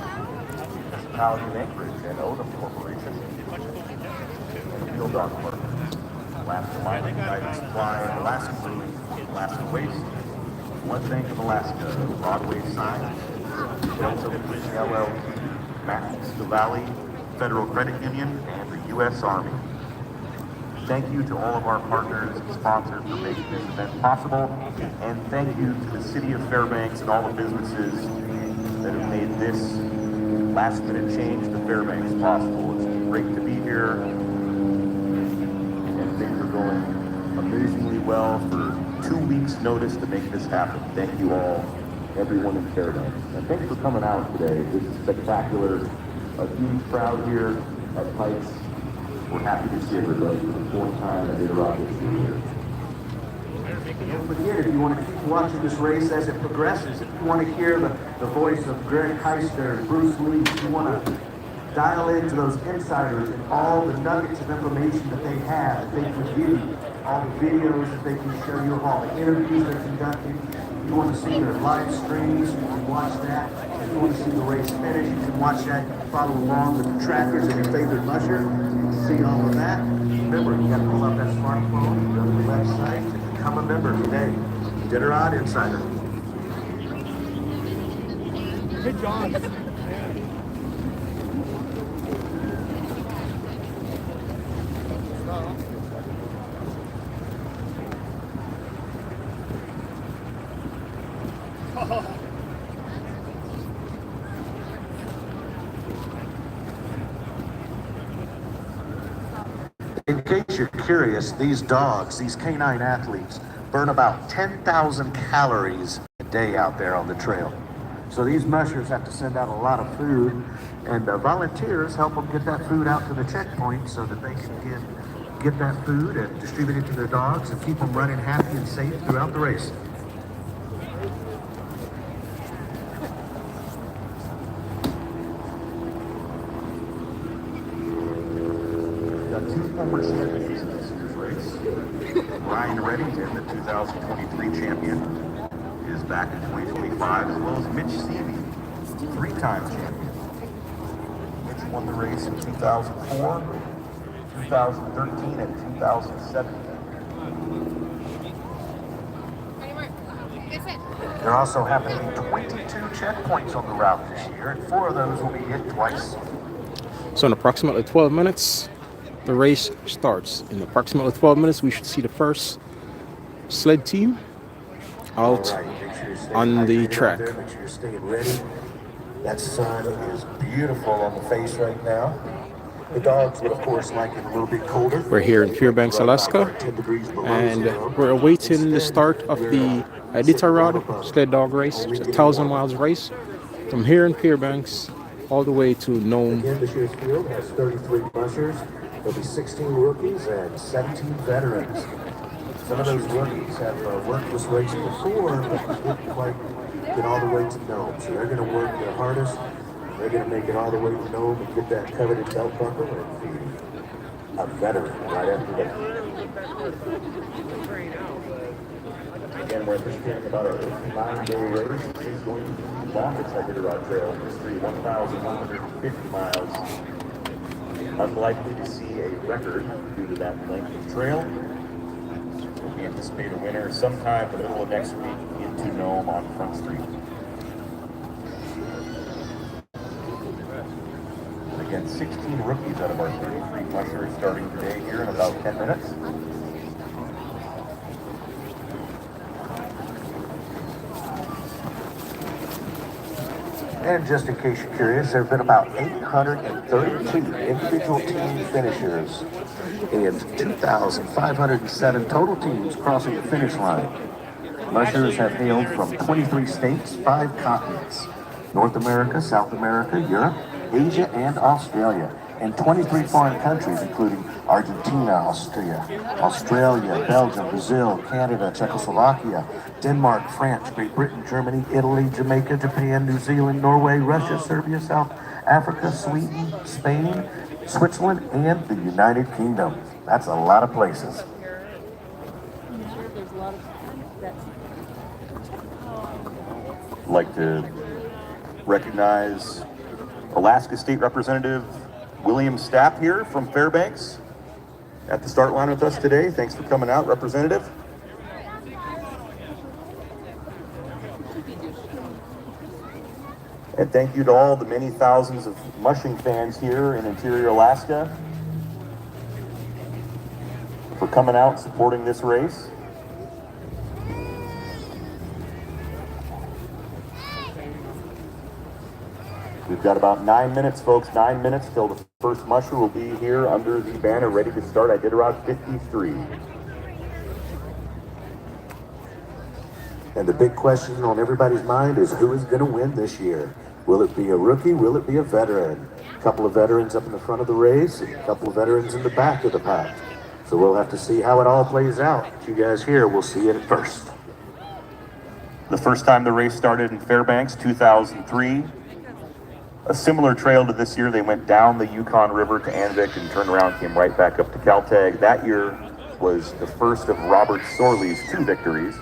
Municipality of Anchorage, and Odom Corporation, and Field Dog Partners, Alaska Mining, Guided Supply, Alaska Brewing, Alaska Waste, One Bank of Alaska, Broadway Sign, Delta Leasing LLC, Max the Valley, Federal Credit Union, and the U.S. Army. Thank you to all of our partners and sponsors for making this event possible, and thank you to the City of Fairbanks and all the businesses that have made this last-minute change to Fairbanks possible. It's great to be here, and things are going amazingly well for 2 weeks' notice to make this happen. Thank you all, everyone in Fairbanks. And thanks for coming out today. This is spectacular. A huge crowd here at Pikes. We're happy to see everybody for the fourth time at Iditarod this year. Don't forget, if you want to keep watching this race as it progresses, if you want to hear the voice of Greg Heister and Bruce Lee, if you want to dial into those insiders and all the nuggets of information that they have, that they can give you, all the videos that they can show you, all the interviews they're conducting. If you want to see their live streams, you can watch that. If you want to see the race finish, you can watch that. You can follow along with the trackers and your favorite musher. You can see all of that. Remember, you got to pull up that smartphone, go to the website, and become a member today. Iditarod Insider. Good job. In case you're curious, these dogs, these canine athletes, burn about 10,000 calories a day out there on the trail. So these mushers have to send out a lot of food, and volunteers help them get that food out to the checkpoint so that they can get that food and distribute it to their dogs and keep them running happy and safe throughout the race. Two former champions in this year's race. Ryan Reddington, the 2023 champion, is back in 2025, as well as Mitch Seavey, three-time champion. Mitch won the race in 2004, 2013, and 2017. There also happen to be 22 checkpoints on the route this year, and 4 of those will be hit twice. So in approximately 12 minutes, the race starts. In approximately 12 minutes, we should see the first sled team out on the track. Make sure you're staying ready. That sun is beautiful on the face right now. The dogs would, of course, like it a little bit colder. We're here in Fairbanks, Alaska, and we're awaiting the start of the Iditarod sled dog race. It's a 1,000 miles race from here in Fairbanks all the way to Nome. Again, this year's field has 33 mushers. There'll be 16 rookies and 17 veterans. Some of those rookies have worked this race before, but didn't quite get all the way to Nome. So they're going to work their hardest. They're going to make it all the way to Nome and get that coveted belt buckle and be a veteran right after that. Again, we're anticipating about a 9-day race. It's going to be the longest Iditarod Trail in history, 1,150 miles. Unlikely to see a record due to that length of trail. We anticipate a winner sometime in the middle of next week into Nome on Front Street. And again, 16 rookies out of our 33 mushers starting today here in about 10 minutes. And just in case you're curious, there have been about 832 individual team finishers and 2,507 total teams crossing the finish line. Mushers have hailed from 23 states, 5 continents. North America, South America, Europe, Asia, and Australia, and 23 foreign countries, including Argentina, Australia, Belgium, Brazil, Canada, Czechoslovakia, Denmark, France, Great Britain, Germany, Italy, Jamaica, Japan, New Zealand, Norway, Russia, Serbia, South Africa, Sweden, Spain, Switzerland, and the United Kingdom. That's a lot of places. I'd like to recognize Alaska State Representative William Stapp here from Fairbanks at the start line with us today. Thanks for coming out, Representative. And thank you to all the many thousands of mushing fans here in interior Alaska for coming out and supporting this race. We've got about 9 minutes, folks, 9 minutes till the first musher will be here under the banner ready to start Iditarod 53. And the big question on everybody's mind is who is going to win this year? Will it be a rookie? Will it be a veteran? A couple of veterans up in the front of the race, and a couple of veterans in the back of the pack. So we'll have to see how it all plays out. You guys here will see it first. The first time the race started in Fairbanks, 2003. A similar trail to this year, they went down the Yukon River to Anvik and turned around, came right back up to Caltag. That year was the first of Robert Sorley's 2 victories.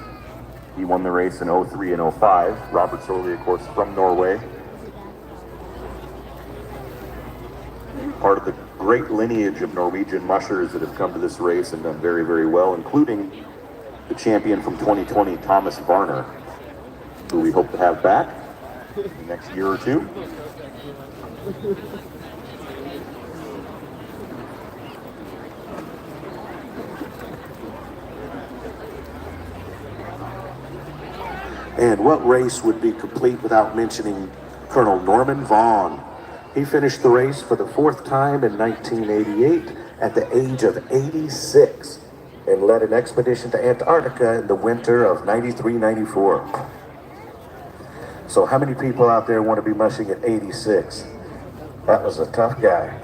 He won the race in 03 and 05. Robert Sorley, of course, from Norway. Part of the great lineage of Norwegian mushers that have come to this race and done very, very well, including the champion from 2020, Thomas Varner, who we hope to have back in the next year or two. And what race would be complete without mentioning Colonel Norman Vaughn? He finished the race for the 4th time in 1988 at the age of 86 and led an expedition to Antarctica in the winter of 93-94. So how many people out there want to be mushing at 86? That was a tough guy.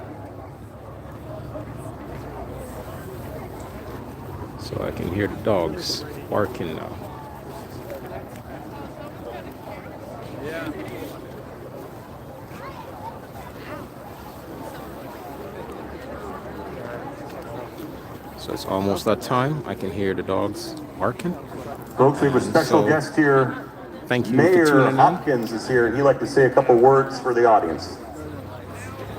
So I can hear the dogs barking now. So it's almost that time. I can hear the dogs barking. Folks, we have a special guest here. Thank you Mayor for tuning in. Hopkins is here, and he'd like to say a couple words for the audience.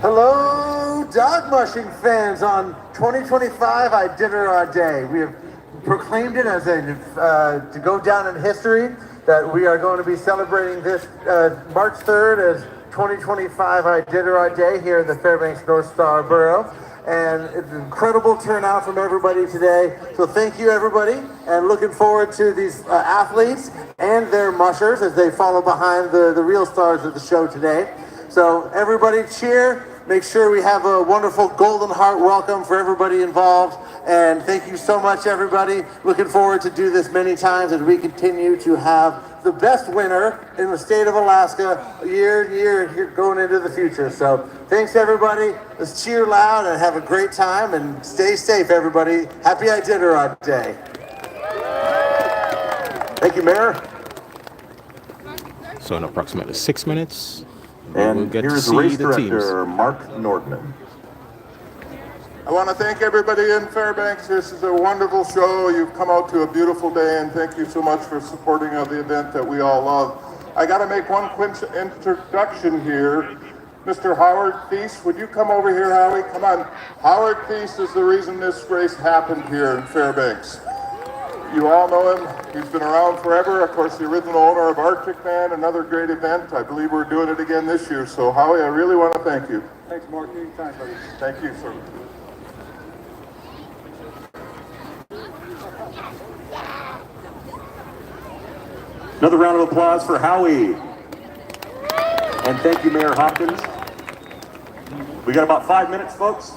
Hello, dog mushing fans on 2025 Iditarod Day. We have proclaimed it as to go down in history that we are going to be celebrating this March 3rd as 2025 Iditarod Day here in the Fairbanks North Star Borough. And it's an incredible turnout from everybody today. So thank you, everybody, and looking forward to these athletes and their mushers as they follow behind the real stars of the show today. So everybody cheer. Make sure we have a wonderful Golden Heart welcome for everybody involved. And thank you so much, everybody. Looking forward to do this many times as we continue to have the best winner in the state of Alaska year and year going into the future. So thanks, everybody. Let's cheer loud and have a great time and stay safe, everybody. Happy Iditarod Day. Thank you, Mayor. So in approximately 6 minutes, And we'll get to here's see race the teams. director, Mark Nordman. I want to thank everybody in Fairbanks. This is a wonderful show. You've come out to a beautiful day, and thank you so much for supporting the event that we all love. I got to make one quick introduction here. Mr. Howard Thies, would you come over here, Howie? Come on. Howard Thies is the reason this race happened here in Fairbanks. You all know him. He's been around forever. Of course, the original owner of Arctic Man, another great event. I believe we're doing it again this year. So, Howie, I really want to thank you. Thanks, Mark. Anytime, buddy. Thank you, sir. Another round of applause for Howie. And thank you, Mayor Hopkins. We got about 5 minutes, folks.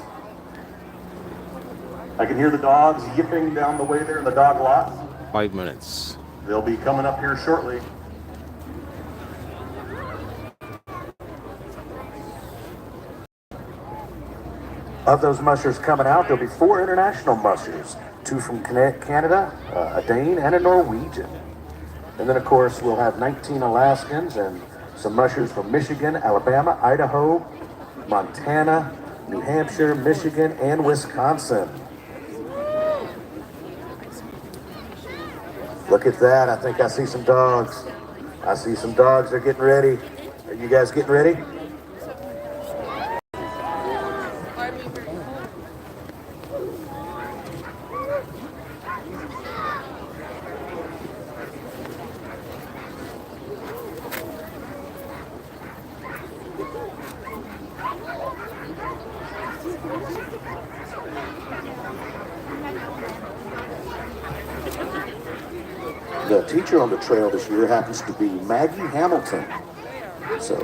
I can hear the dogs yipping down the way there in the dog lot. 5 minutes. They'll be coming up here shortly. Of those mushers coming out, there'll be 4 international mushers, 2 from Canada, a Dane, and a Norwegian. And then, of course, we'll have 19 Alaskans and some mushers from Michigan, Alabama, Idaho, Montana, New Hampshire, Michigan, and Wisconsin. Look at that. I think I see some dogs. I see some dogs. They're getting ready. Are you guys getting ready? The teacher on the trail this year happens to be Maggie Hamilton. So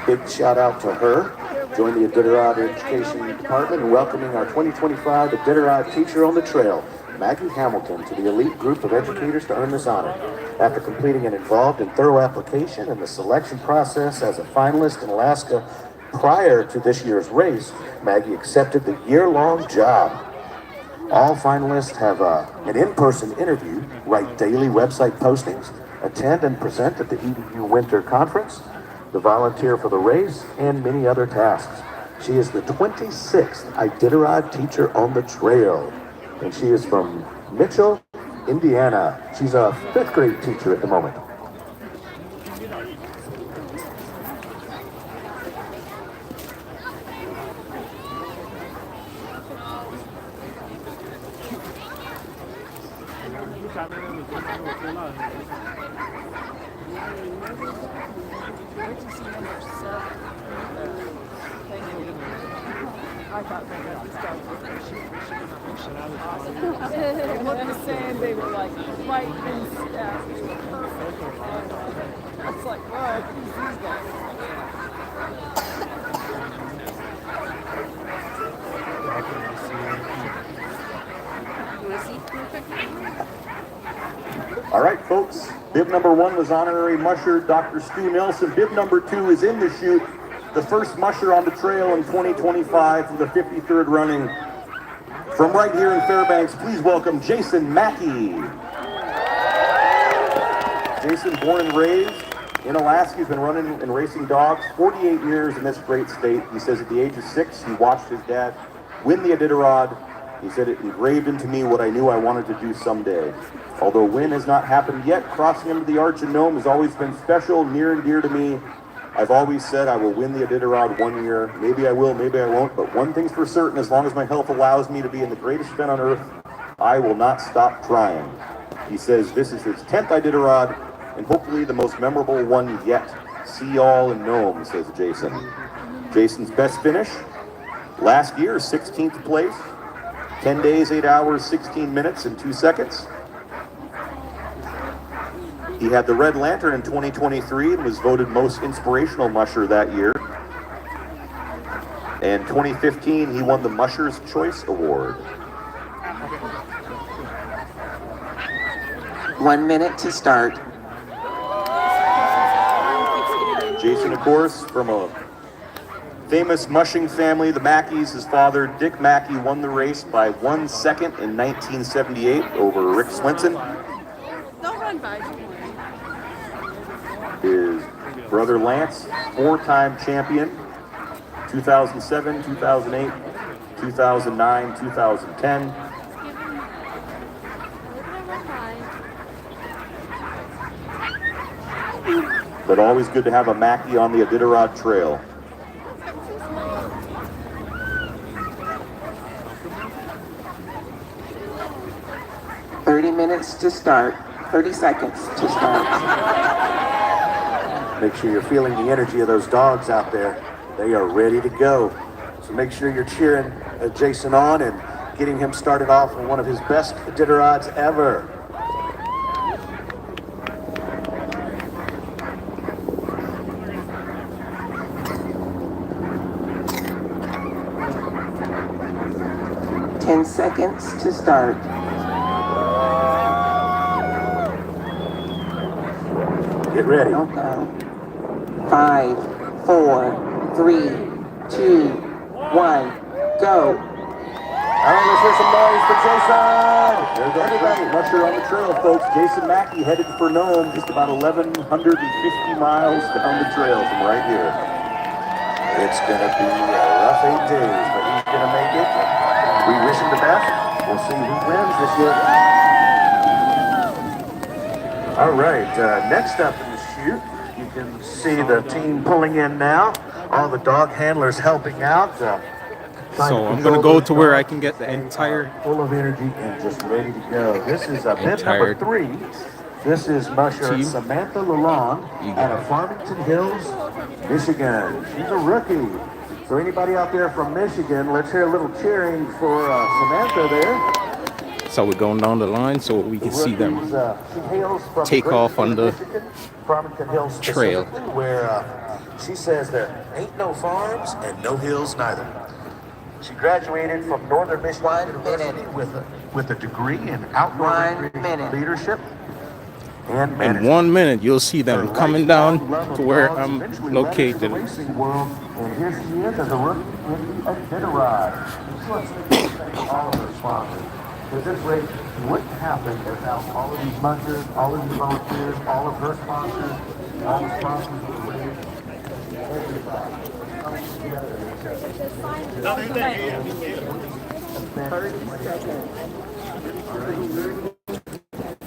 big shout out to her. Join the Iditarod Education Department in welcoming our 2025 Iditarod Teacher on the Trail, Maggie Hamilton, to the elite group of educators to earn this honor. After completing an involved and thorough application and the selection process as a finalist in Alaska prior to this year's race, Maggie accepted the year-long job. All finalists have an in-person interview, write daily website postings, attend and present at the EDU Winter Conference, the volunteer for the race, and many other tasks. She is the 26th Iditarod Teacher on the Trail, and she is from Mitchell, Indiana. She's a 5th grade teacher at the moment. I thought maybe these guys were and what they're saying, they were like white and stuff. They were perfect. It's like, whoa, who's these guys? All right, folks. Bib number 1 was honorary musher Dr. Stu Nelson. Bib number 2 is in the chute. The first musher on the trail in 2025 for the 53rd running. From right here in Fairbanks, please welcome Jason Mackey. Jason, born and raised in Alaska, he's been running and racing dogs 48 years in this great state. He says at the age of 6, he watched his dad win the Iditarod. He said it engraved into me what I knew I wanted to do someday. Although win has not happened yet, crossing into the Arch and Nome has always been special, near and dear to me. I've always said I will win the Iditarod one year. Maybe I will, maybe I won't, but one thing's for certain, as long as my health allows me to be in the greatest event on earth, I will not stop trying. He says this is his 10th Iditarod, and hopefully the most memorable one yet. See y'all in Nome, says Jason. Jason's best finish, last year, 16th place, 10 days, 8 hours, 16 minutes, and 2 seconds. He had the Red Lantern in 2023 and was voted most inspirational musher that year. In 2015, he won the Musher's Choice Award. 1 minute to start. Jason, of course, from a famous mushing family, the Mackeys. His father, Dick Mackey, won the race by 1 second in 1978 over Rick Swenson. Don't run by. His brother Lance, 4-time champion, 2007, 2008, 2009, 2010. But always good to have a Mackey on the Iditarod Trail. Minutes to start. 30 seconds to start. Make sure you're feeling the energy of those dogs out there. They are ready to go. So make sure you're cheering Jason on and getting him started off on one of his best Iditarods ever. Seconds to start. Get ready. Okay. 5, 4, 3, 2, 1, Go. All right, let's hear some noise for Jason. There goes everybody. Musher on the trail, folks. Jason Mackey headed for Nome, just about 1,150 miles down the trail from right here. It's going to be a rough 8 days, but he's going to make it. We wish him the best. We'll see who wins this year. All right, next up in the chute, you can see the team pulling in now. All the dog handlers helping out. So I'm gonna go to where I can get the entire full of energy and just ready to go. This is bib number 3. This is Musher team. Samantha Lalonde out of Farmington Hills, Michigan. She's a rookie. So anybody out there from Michigan, let's hear a little cheering for Samantha there. So we're going down the line so we can see them take off on the Farmington Hills trail. Where she says there ain't no farms and no hills neither. She graduated from Northern Michigan University with a degree in outdoor leadership and management. In 1 minute, you'll see them coming down to where I'm located. And here she is as a rookie in Iditarod. She wants to thank all of her sponsors. Because this race wouldn't happen without all of these mushers, all of these volunteers, all of her sponsors, all the sponsors of the race, everybody coming together.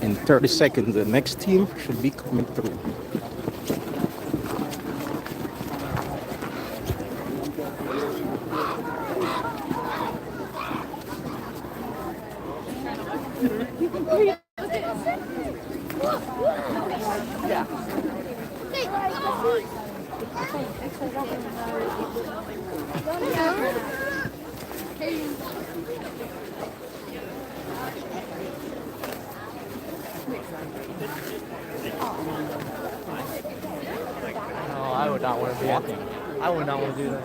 In 30 seconds, the next team should be coming through. No, I would not want to be walking. I would not want to do that.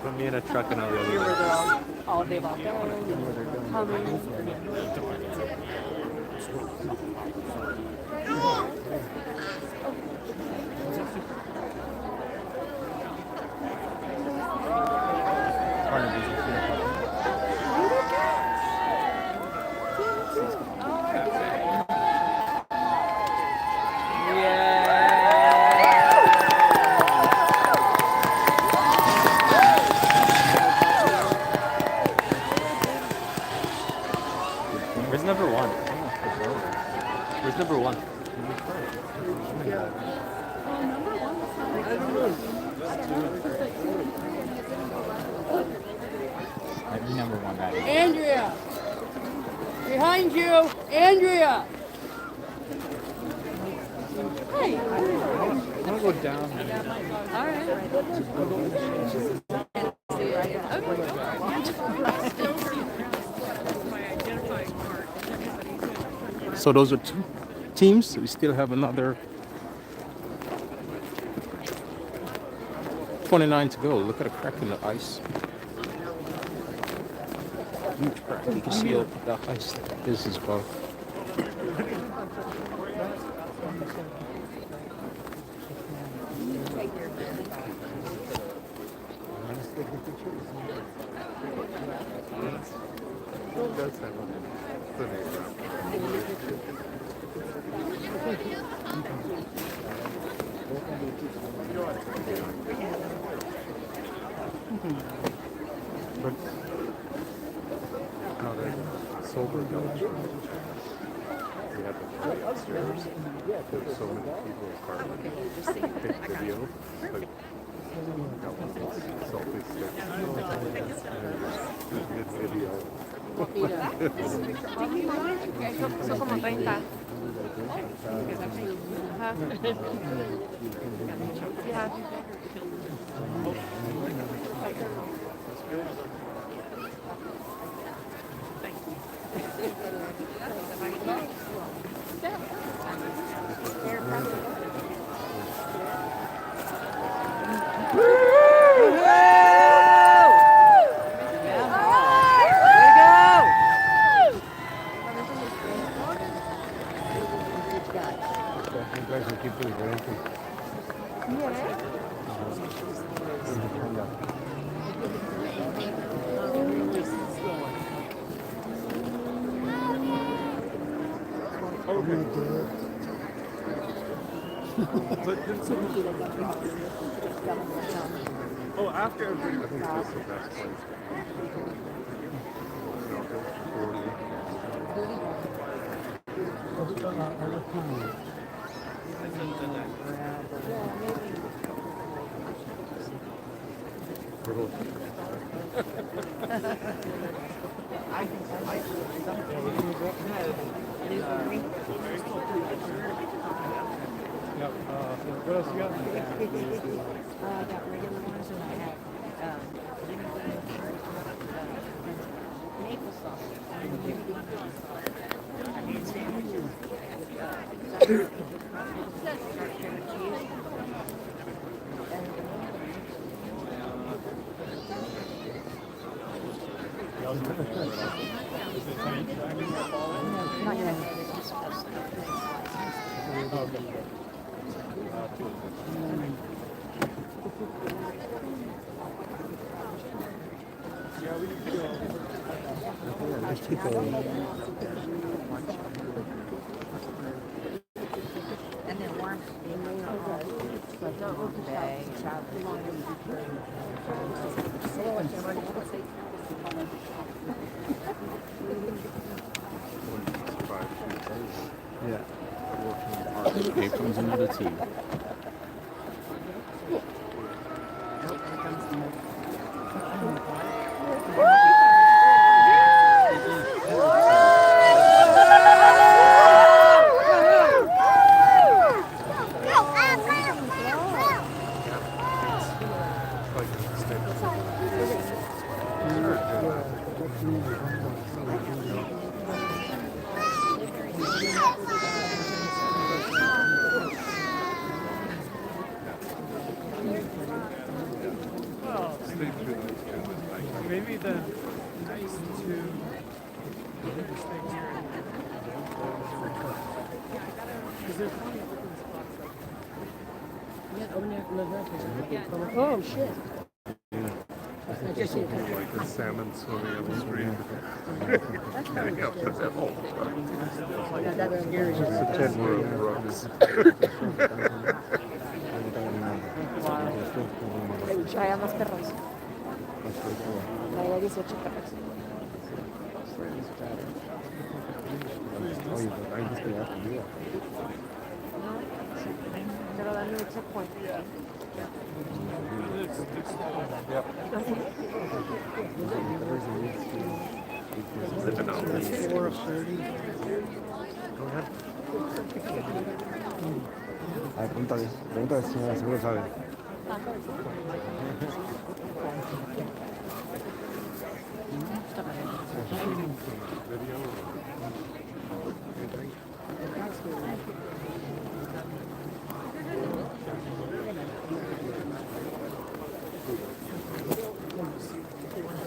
Put me in a truck and I'll go. Here where they're all day long. Humming. Where's number 1? Where's number 1? Number 1 guy. Andrea! Behind you! Andrea! Hey! I'm gonna go down. So those are 2 teams. We still have another 29 to go. Look at a crack in the ice. Huge crack. You can see the ice. This is well. But how they sober guys. We had to fly upstairs. There's so many people apart. Take video. Like, got one of those selfie sticks. Good video. Son como 30. Ajá. Yeah. Oh, after everybody, I think that's the best place. What else you got? I got regular ones and I have maple sauce. I need sandwiches. And then one Yeah. Here comes another tea. Maybe the nice to interesting here. Because there's plenty of different spots. Oh, shit. Just like the salmon swimming on the street. Yeah, that's that whole Yeah, that's scary. Just a 10-year-old drugs. Traía más perros. Traía 18 perros. Pero dame un checkpoint. Living out there. 4:30. Go ahead. A ver, pregúntale si seguro sabe.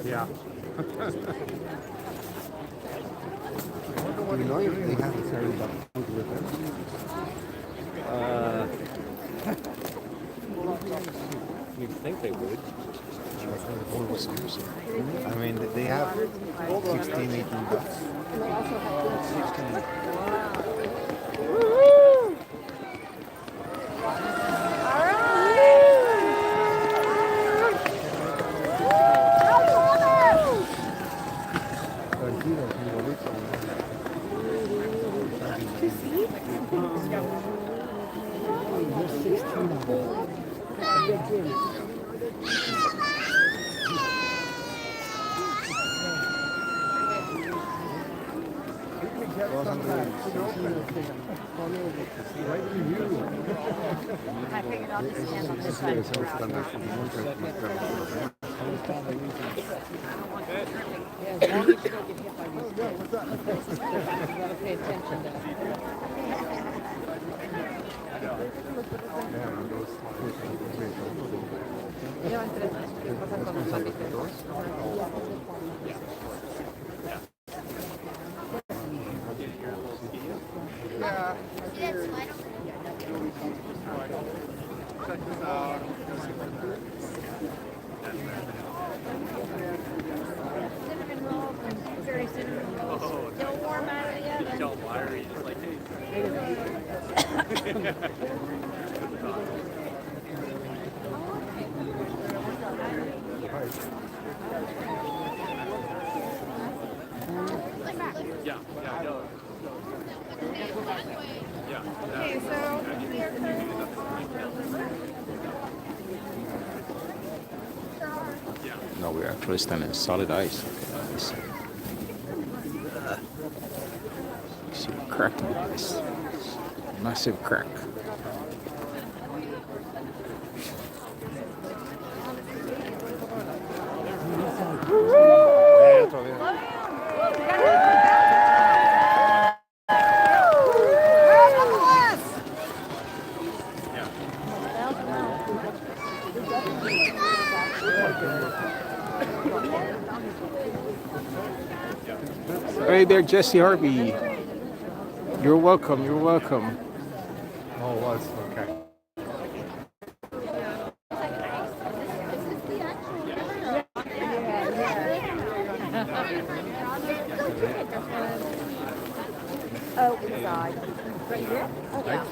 Yeah. Do you know if they have to carry that food with them? You'd think they would. I mean, they have 16, 18 bucks. 16. I figured I'll just stand on this side of the route. Pay attention to Llevan 3 meses. Pasan con los paquetes. Check this out. Cinnamon rolls and very cinnamon rolls. Still warm out of the oven. Tell Myra, he's just like, hey. Yeah, I know. Yeah. Okay, so No, we're actually standing in solid ice. Okay, nice. You see a crack in the ice. Massive crack. Hey there, Jesse Harvey. You're welcome. You're welcome. Oh, it was. Okay. Oh, inside. Right here? Oh, yeah.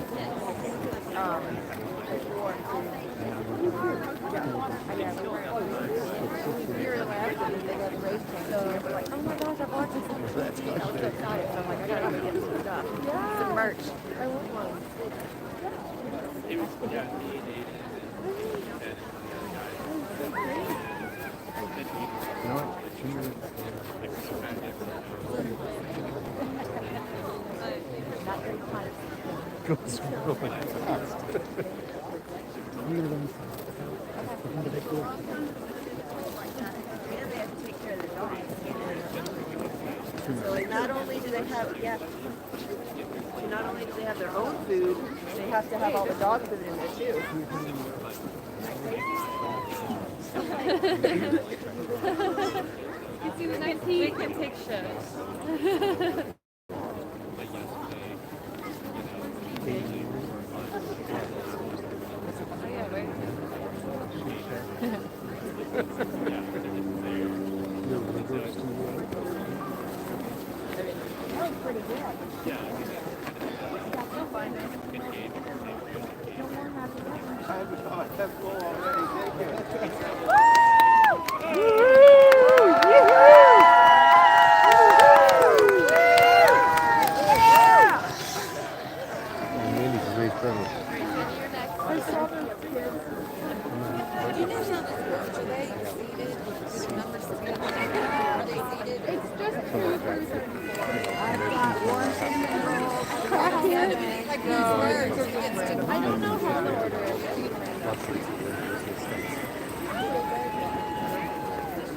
Oh my gosh, I bought this. I was so excited. So I'm like, I gotta go get some stuff. Yeah. Some merch. I want one. You know what? Goes really fast. So like, not only do they have, not only do they have their own food, they have to have all the dog food in there too. You see the nice heat. We can take shows.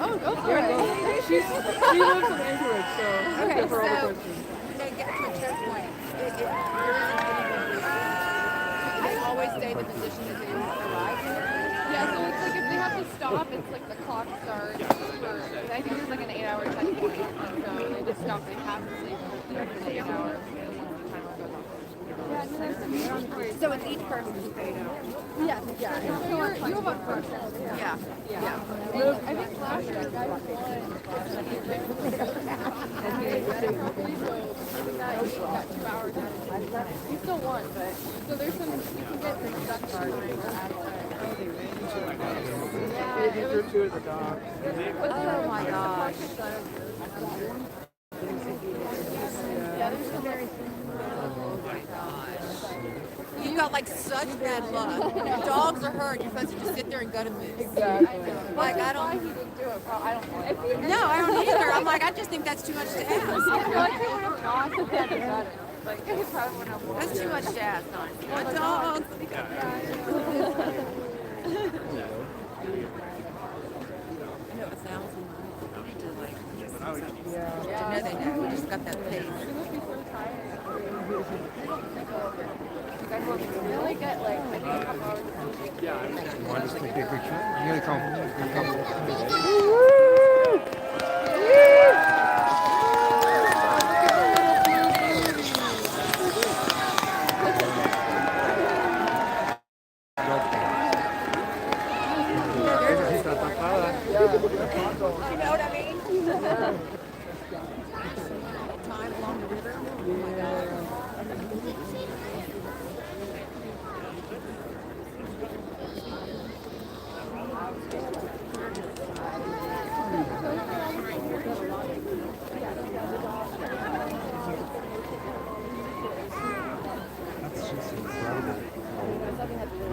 Oh, go for it. She lives in Anchorage, so Okay, for all the so questions. they get to a checkpoint. They always stay in the position that they arrive in. Yeah, so it's like if they have to stop, it's like the clock starts for, I think there's like an 8-hour checkpoint, and so they just stop, they have to stay there for the 8 hours. Yeah, and then there's some here on the place. So it's each person's paid out. Yeah, yeah. So you have a first. Yeah. Yeah. And I think last year the guy won. Got 2 hours out of it. He still won, but so there's some you can get the duck card. Yeah, it was Two of the dogs. oh my gosh. Yeah, there's some very You've got like such bad luck. Your dogs are hurt. You're supposed to just sit there and go to moose. Exactly. Like I don't. He didn't do it. I don't know. No, I don't either. I'm like I just think that's too much to I ask. feel like he would have not done it. Like he probably wouldn't have won. That's too much to ask. My dogs. Yeah. I know it sounds to like to know they know. We just got that pace. She must be so tired. You guys will really get like I think a couple hours of sleep. Yeah. Want to just take a picture? Here they come.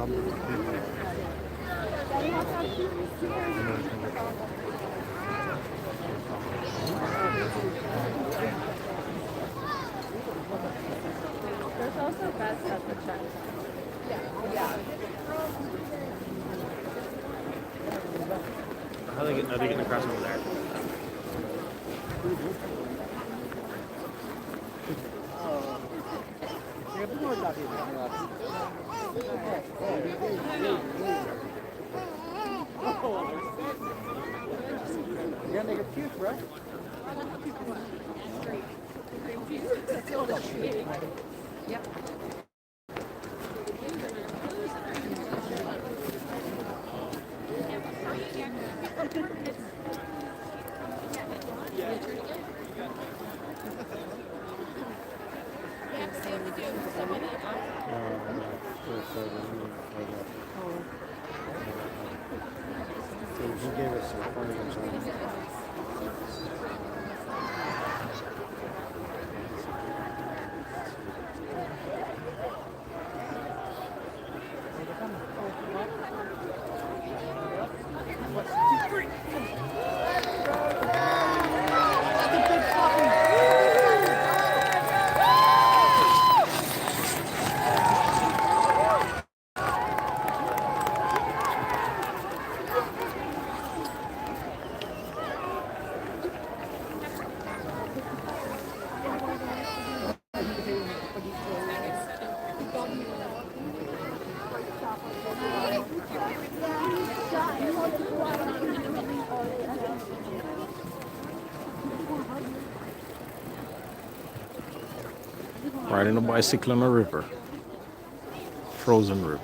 numbers of people. There's also best at the check. Yeah. How are they getting across over there? You gotta make a puke, bro. Yep. He gave us some pointers on Riding a bicycle on a river. Frozen river.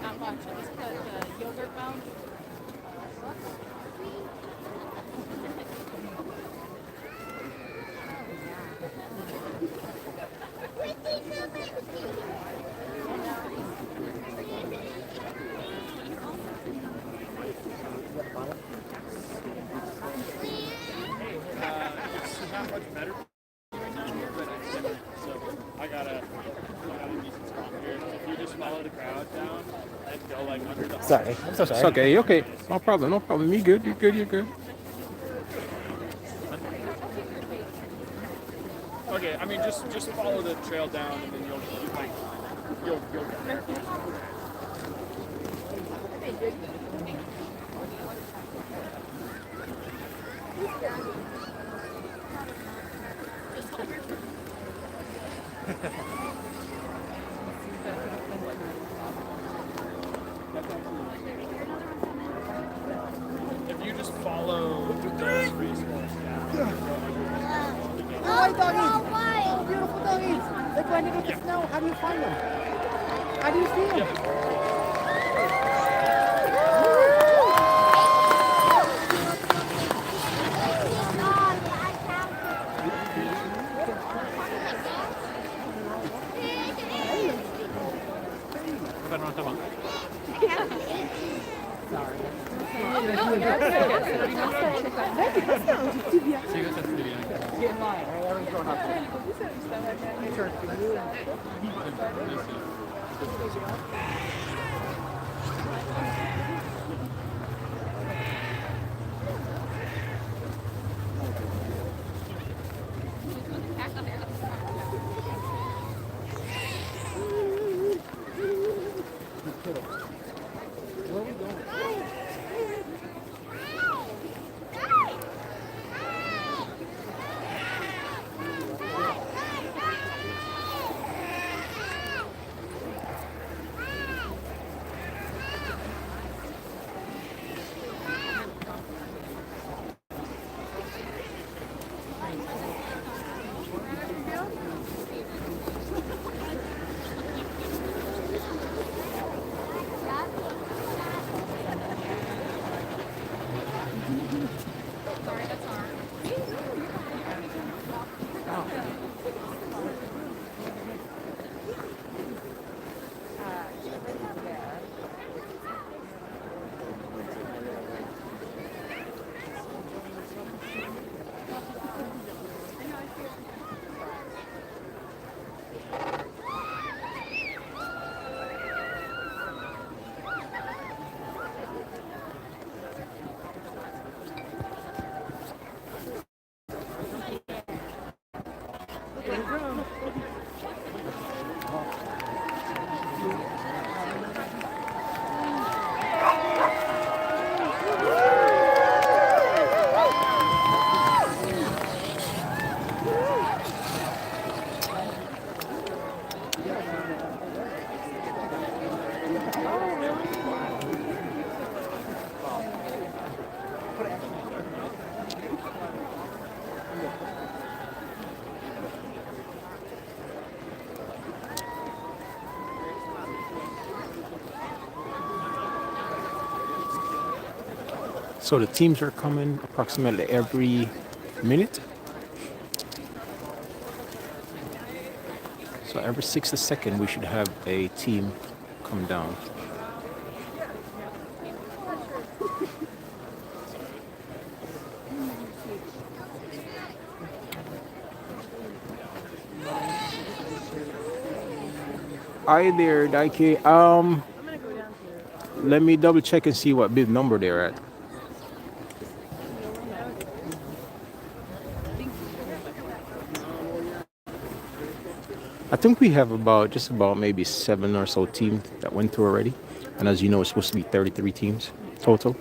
Not much. I just put yogurt mound. It's not much better down here, but I got a decent spot here. If you just follow the crowd down and go like under the. Sorry, I'm so sorry. It's okay, okay. No problem, no problem. You good, you're good, you're good. Okay, I mean just follow the trail down and then you'll get there. If you just follow those resources Hi, doggies! Oh, beautiful doggies! They're blending with the snow. How do you find them? How do you see them? So the teams are coming approximately every minute. So every 60 seconds we should have a team come down. Hi there, Daike. Let me double check and see what bid number they're at. I think we have just about maybe 7 or so teams that went through already. And as you know, it's supposed to be 33 teams total.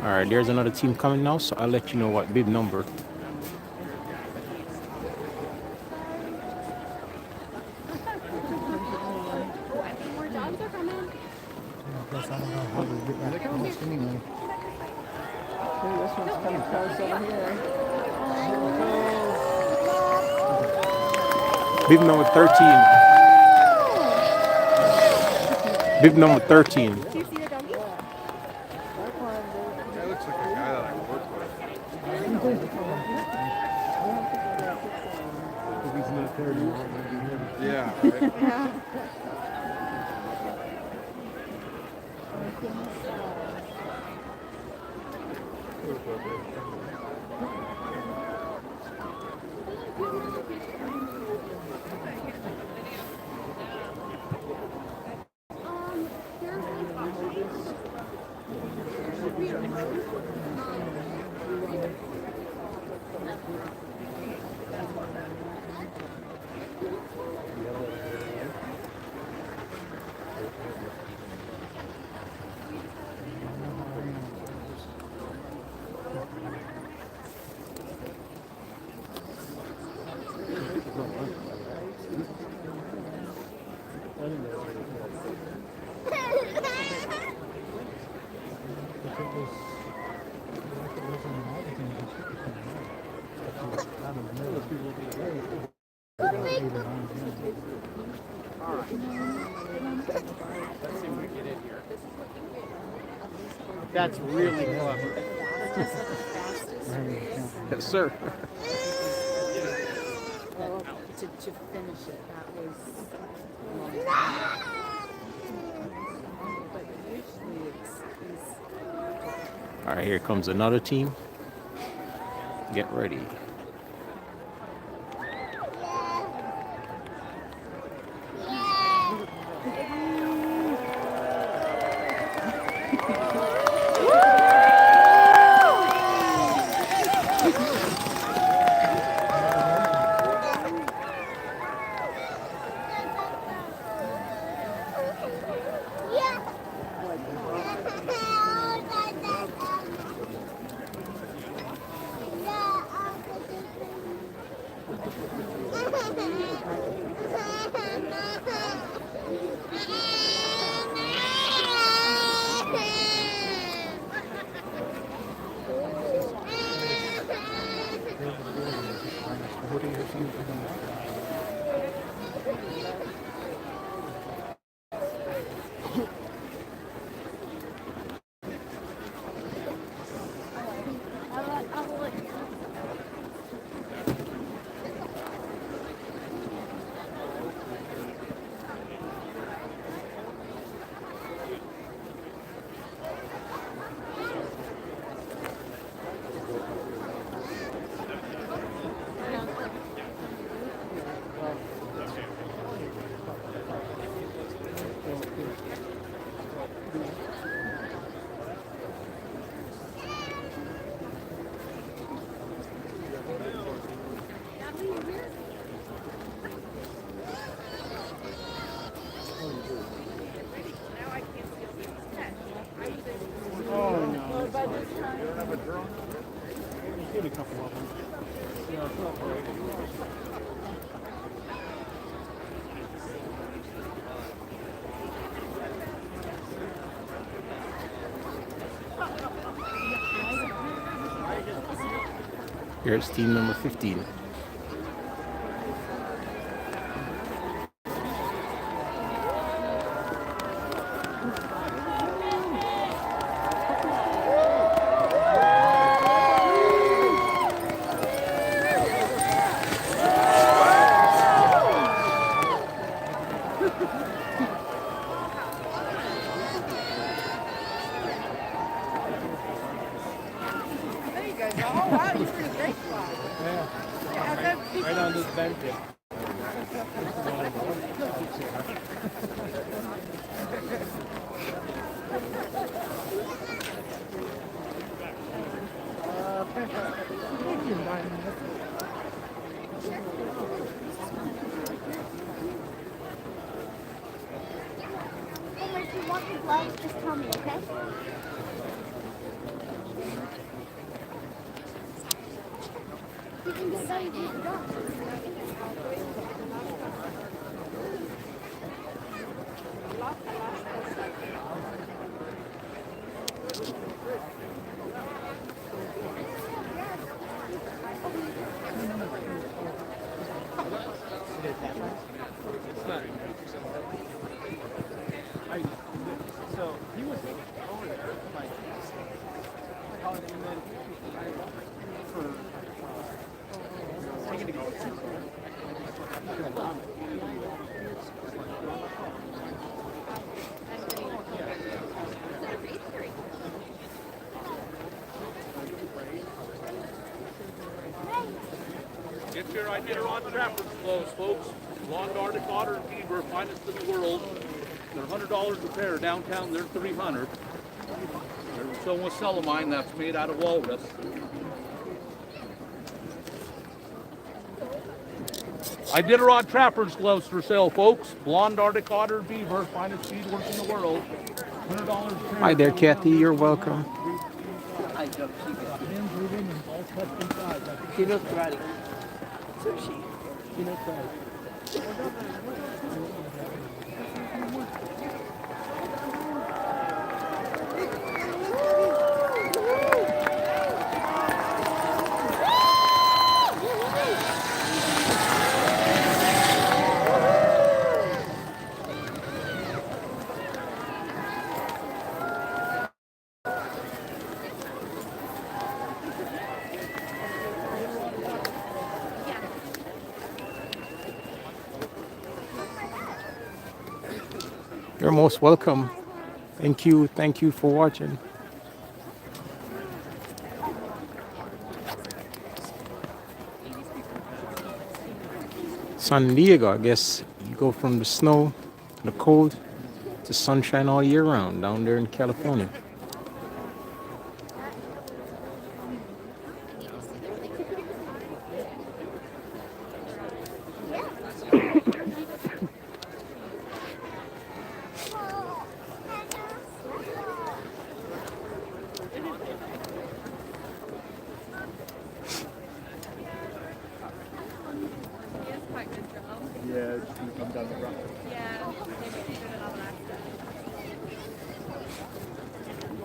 All right, there's another team coming now, so I'll let you know what bid number. More dogs are coming. Guess I don't know how we get back across anyway. This one's coming close over here. Bid number 13. Bid number 13. Do you see the doggy? That looks like a guy that I work with. If he's not there, you won't be here. Yeah, right? Yeah. That's really clever. Yes, sir. To finish it, that was. But usually it's. All right, here comes another team. Get ready. Get a couple of them. Here's team number 15. There you go, Joe. Oh, wow, you're in a great spot. Yeah. Right on this bench here. Hey, if you want the gloves, just tell me, okay? You can get ready to go. So he was over there, like, and then for taking to go. Get your Iditarod trappers clothes, folks. Blonde Arctic otter and beaver, finest in the world. They're $100 a pair. Downtown, they're $300. There's someone selling mine that's made out of walrus. Iditarod trappers gloves for sale, folks. Blonde Arctic otter and beaver, finest beadwork in the world. $100 a pair. Hi there, Kathy. You're welcome. She looks ready. Sushi. She looks ready. You're most welcome. Thank you. Thank you for watching. San Diego, I guess you go from the snow, the cold, to sunshine all year round down there in California. Yeah, it's gonna come down the rock. Yeah, maybe they did it on accident. No.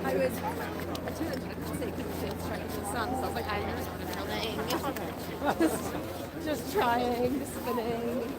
I was trying to say the sun, so I was like, I never saw the real thing. Just trying, spinning.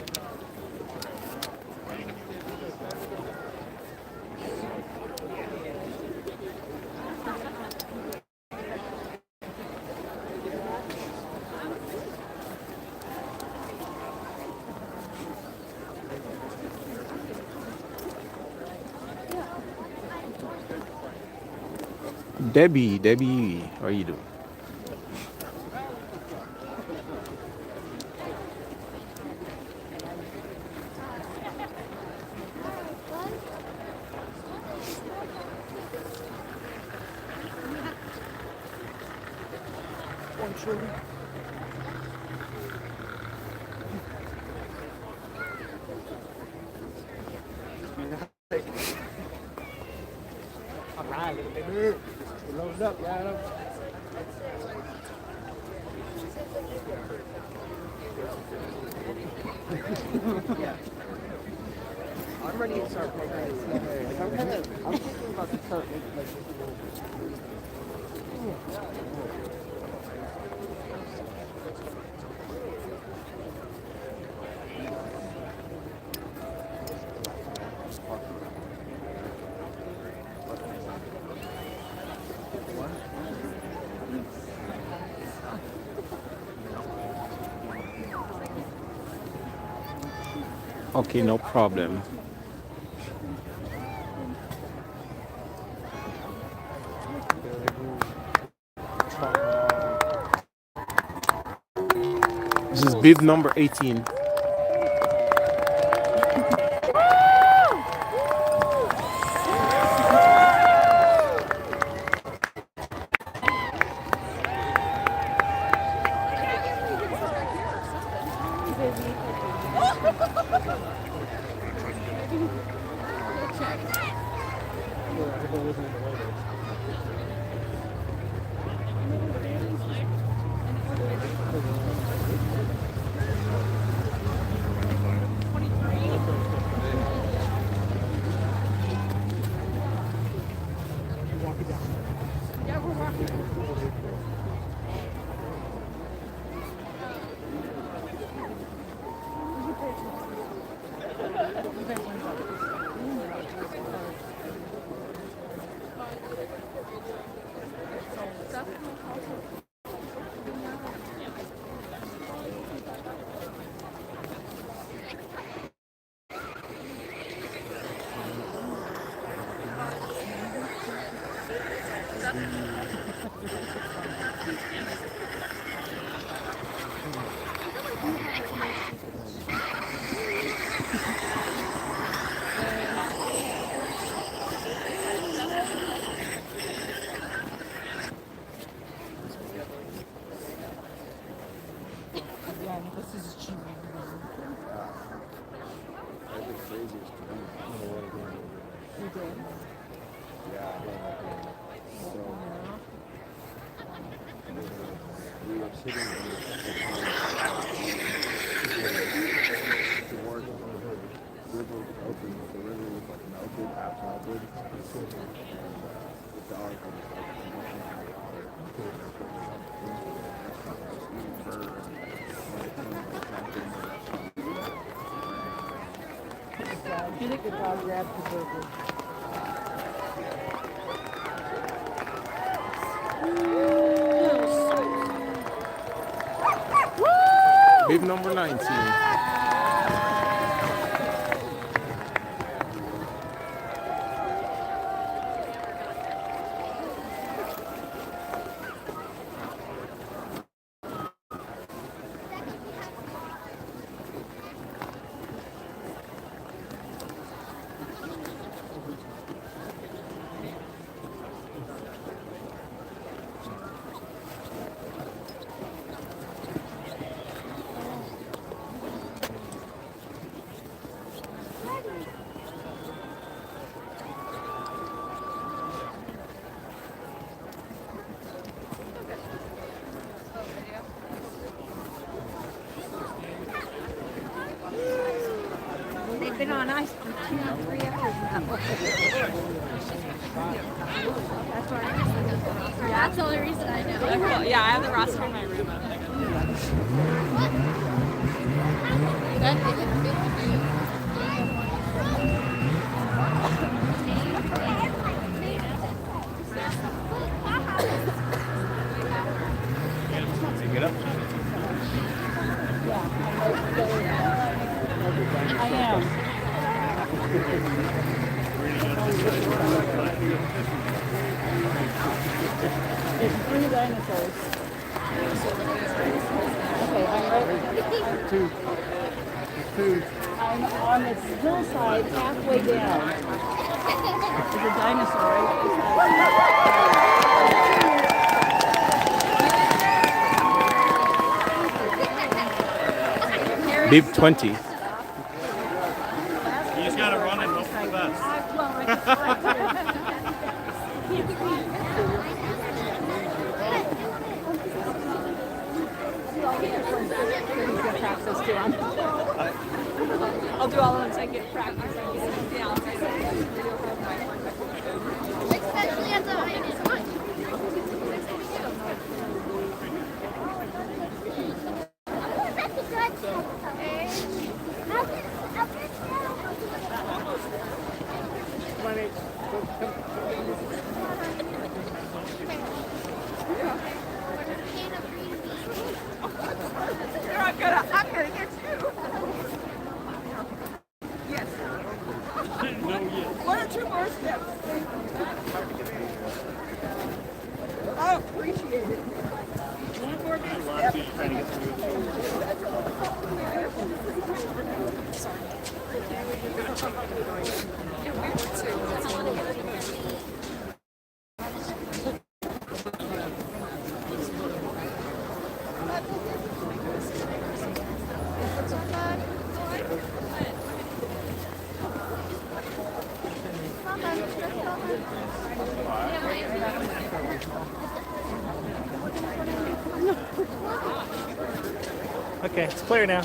Debbie, how are you doing? All right, baby. Load it up, yeah. I'm ready to start programming. I'm thinking about to start making like Okay, no problem. This is bib number 18. You think the dog grabbed the burger? Bib number 19. They've been on ice for 2 or 3 hours now. That's the only reason I know. Yeah, I have the roster in my room. I am. There's 3 dinosaurs. Okay, I'm right. I'm on the hillside halfway down. There's a dinosaur right beside me. Bib 20. You just gotta run and hope for the best. Access to them. I'll do all of them so I get practice. Especially at the I'm gonna get you. Yes. One or two more steps. I appreciate it. One more big step. Okay, it's clear now.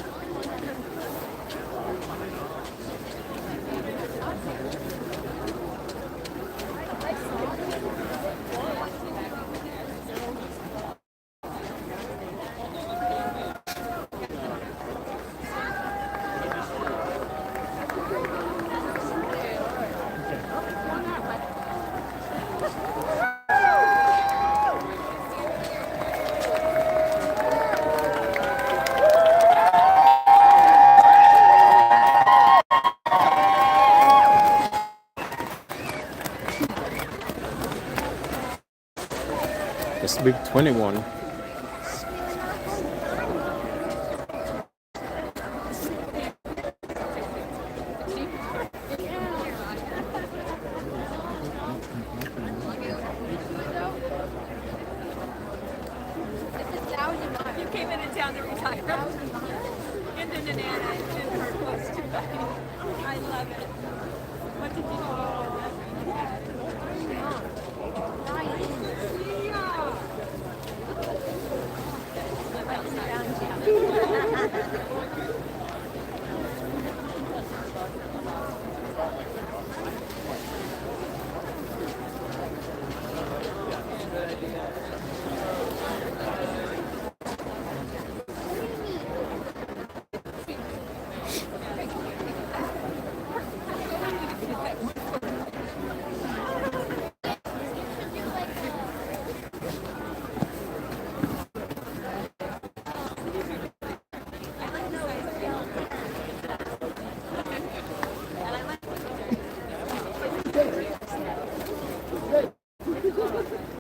It's Bib 21. You came into town to retire. Into Nanana and her close to I love it. What did you do?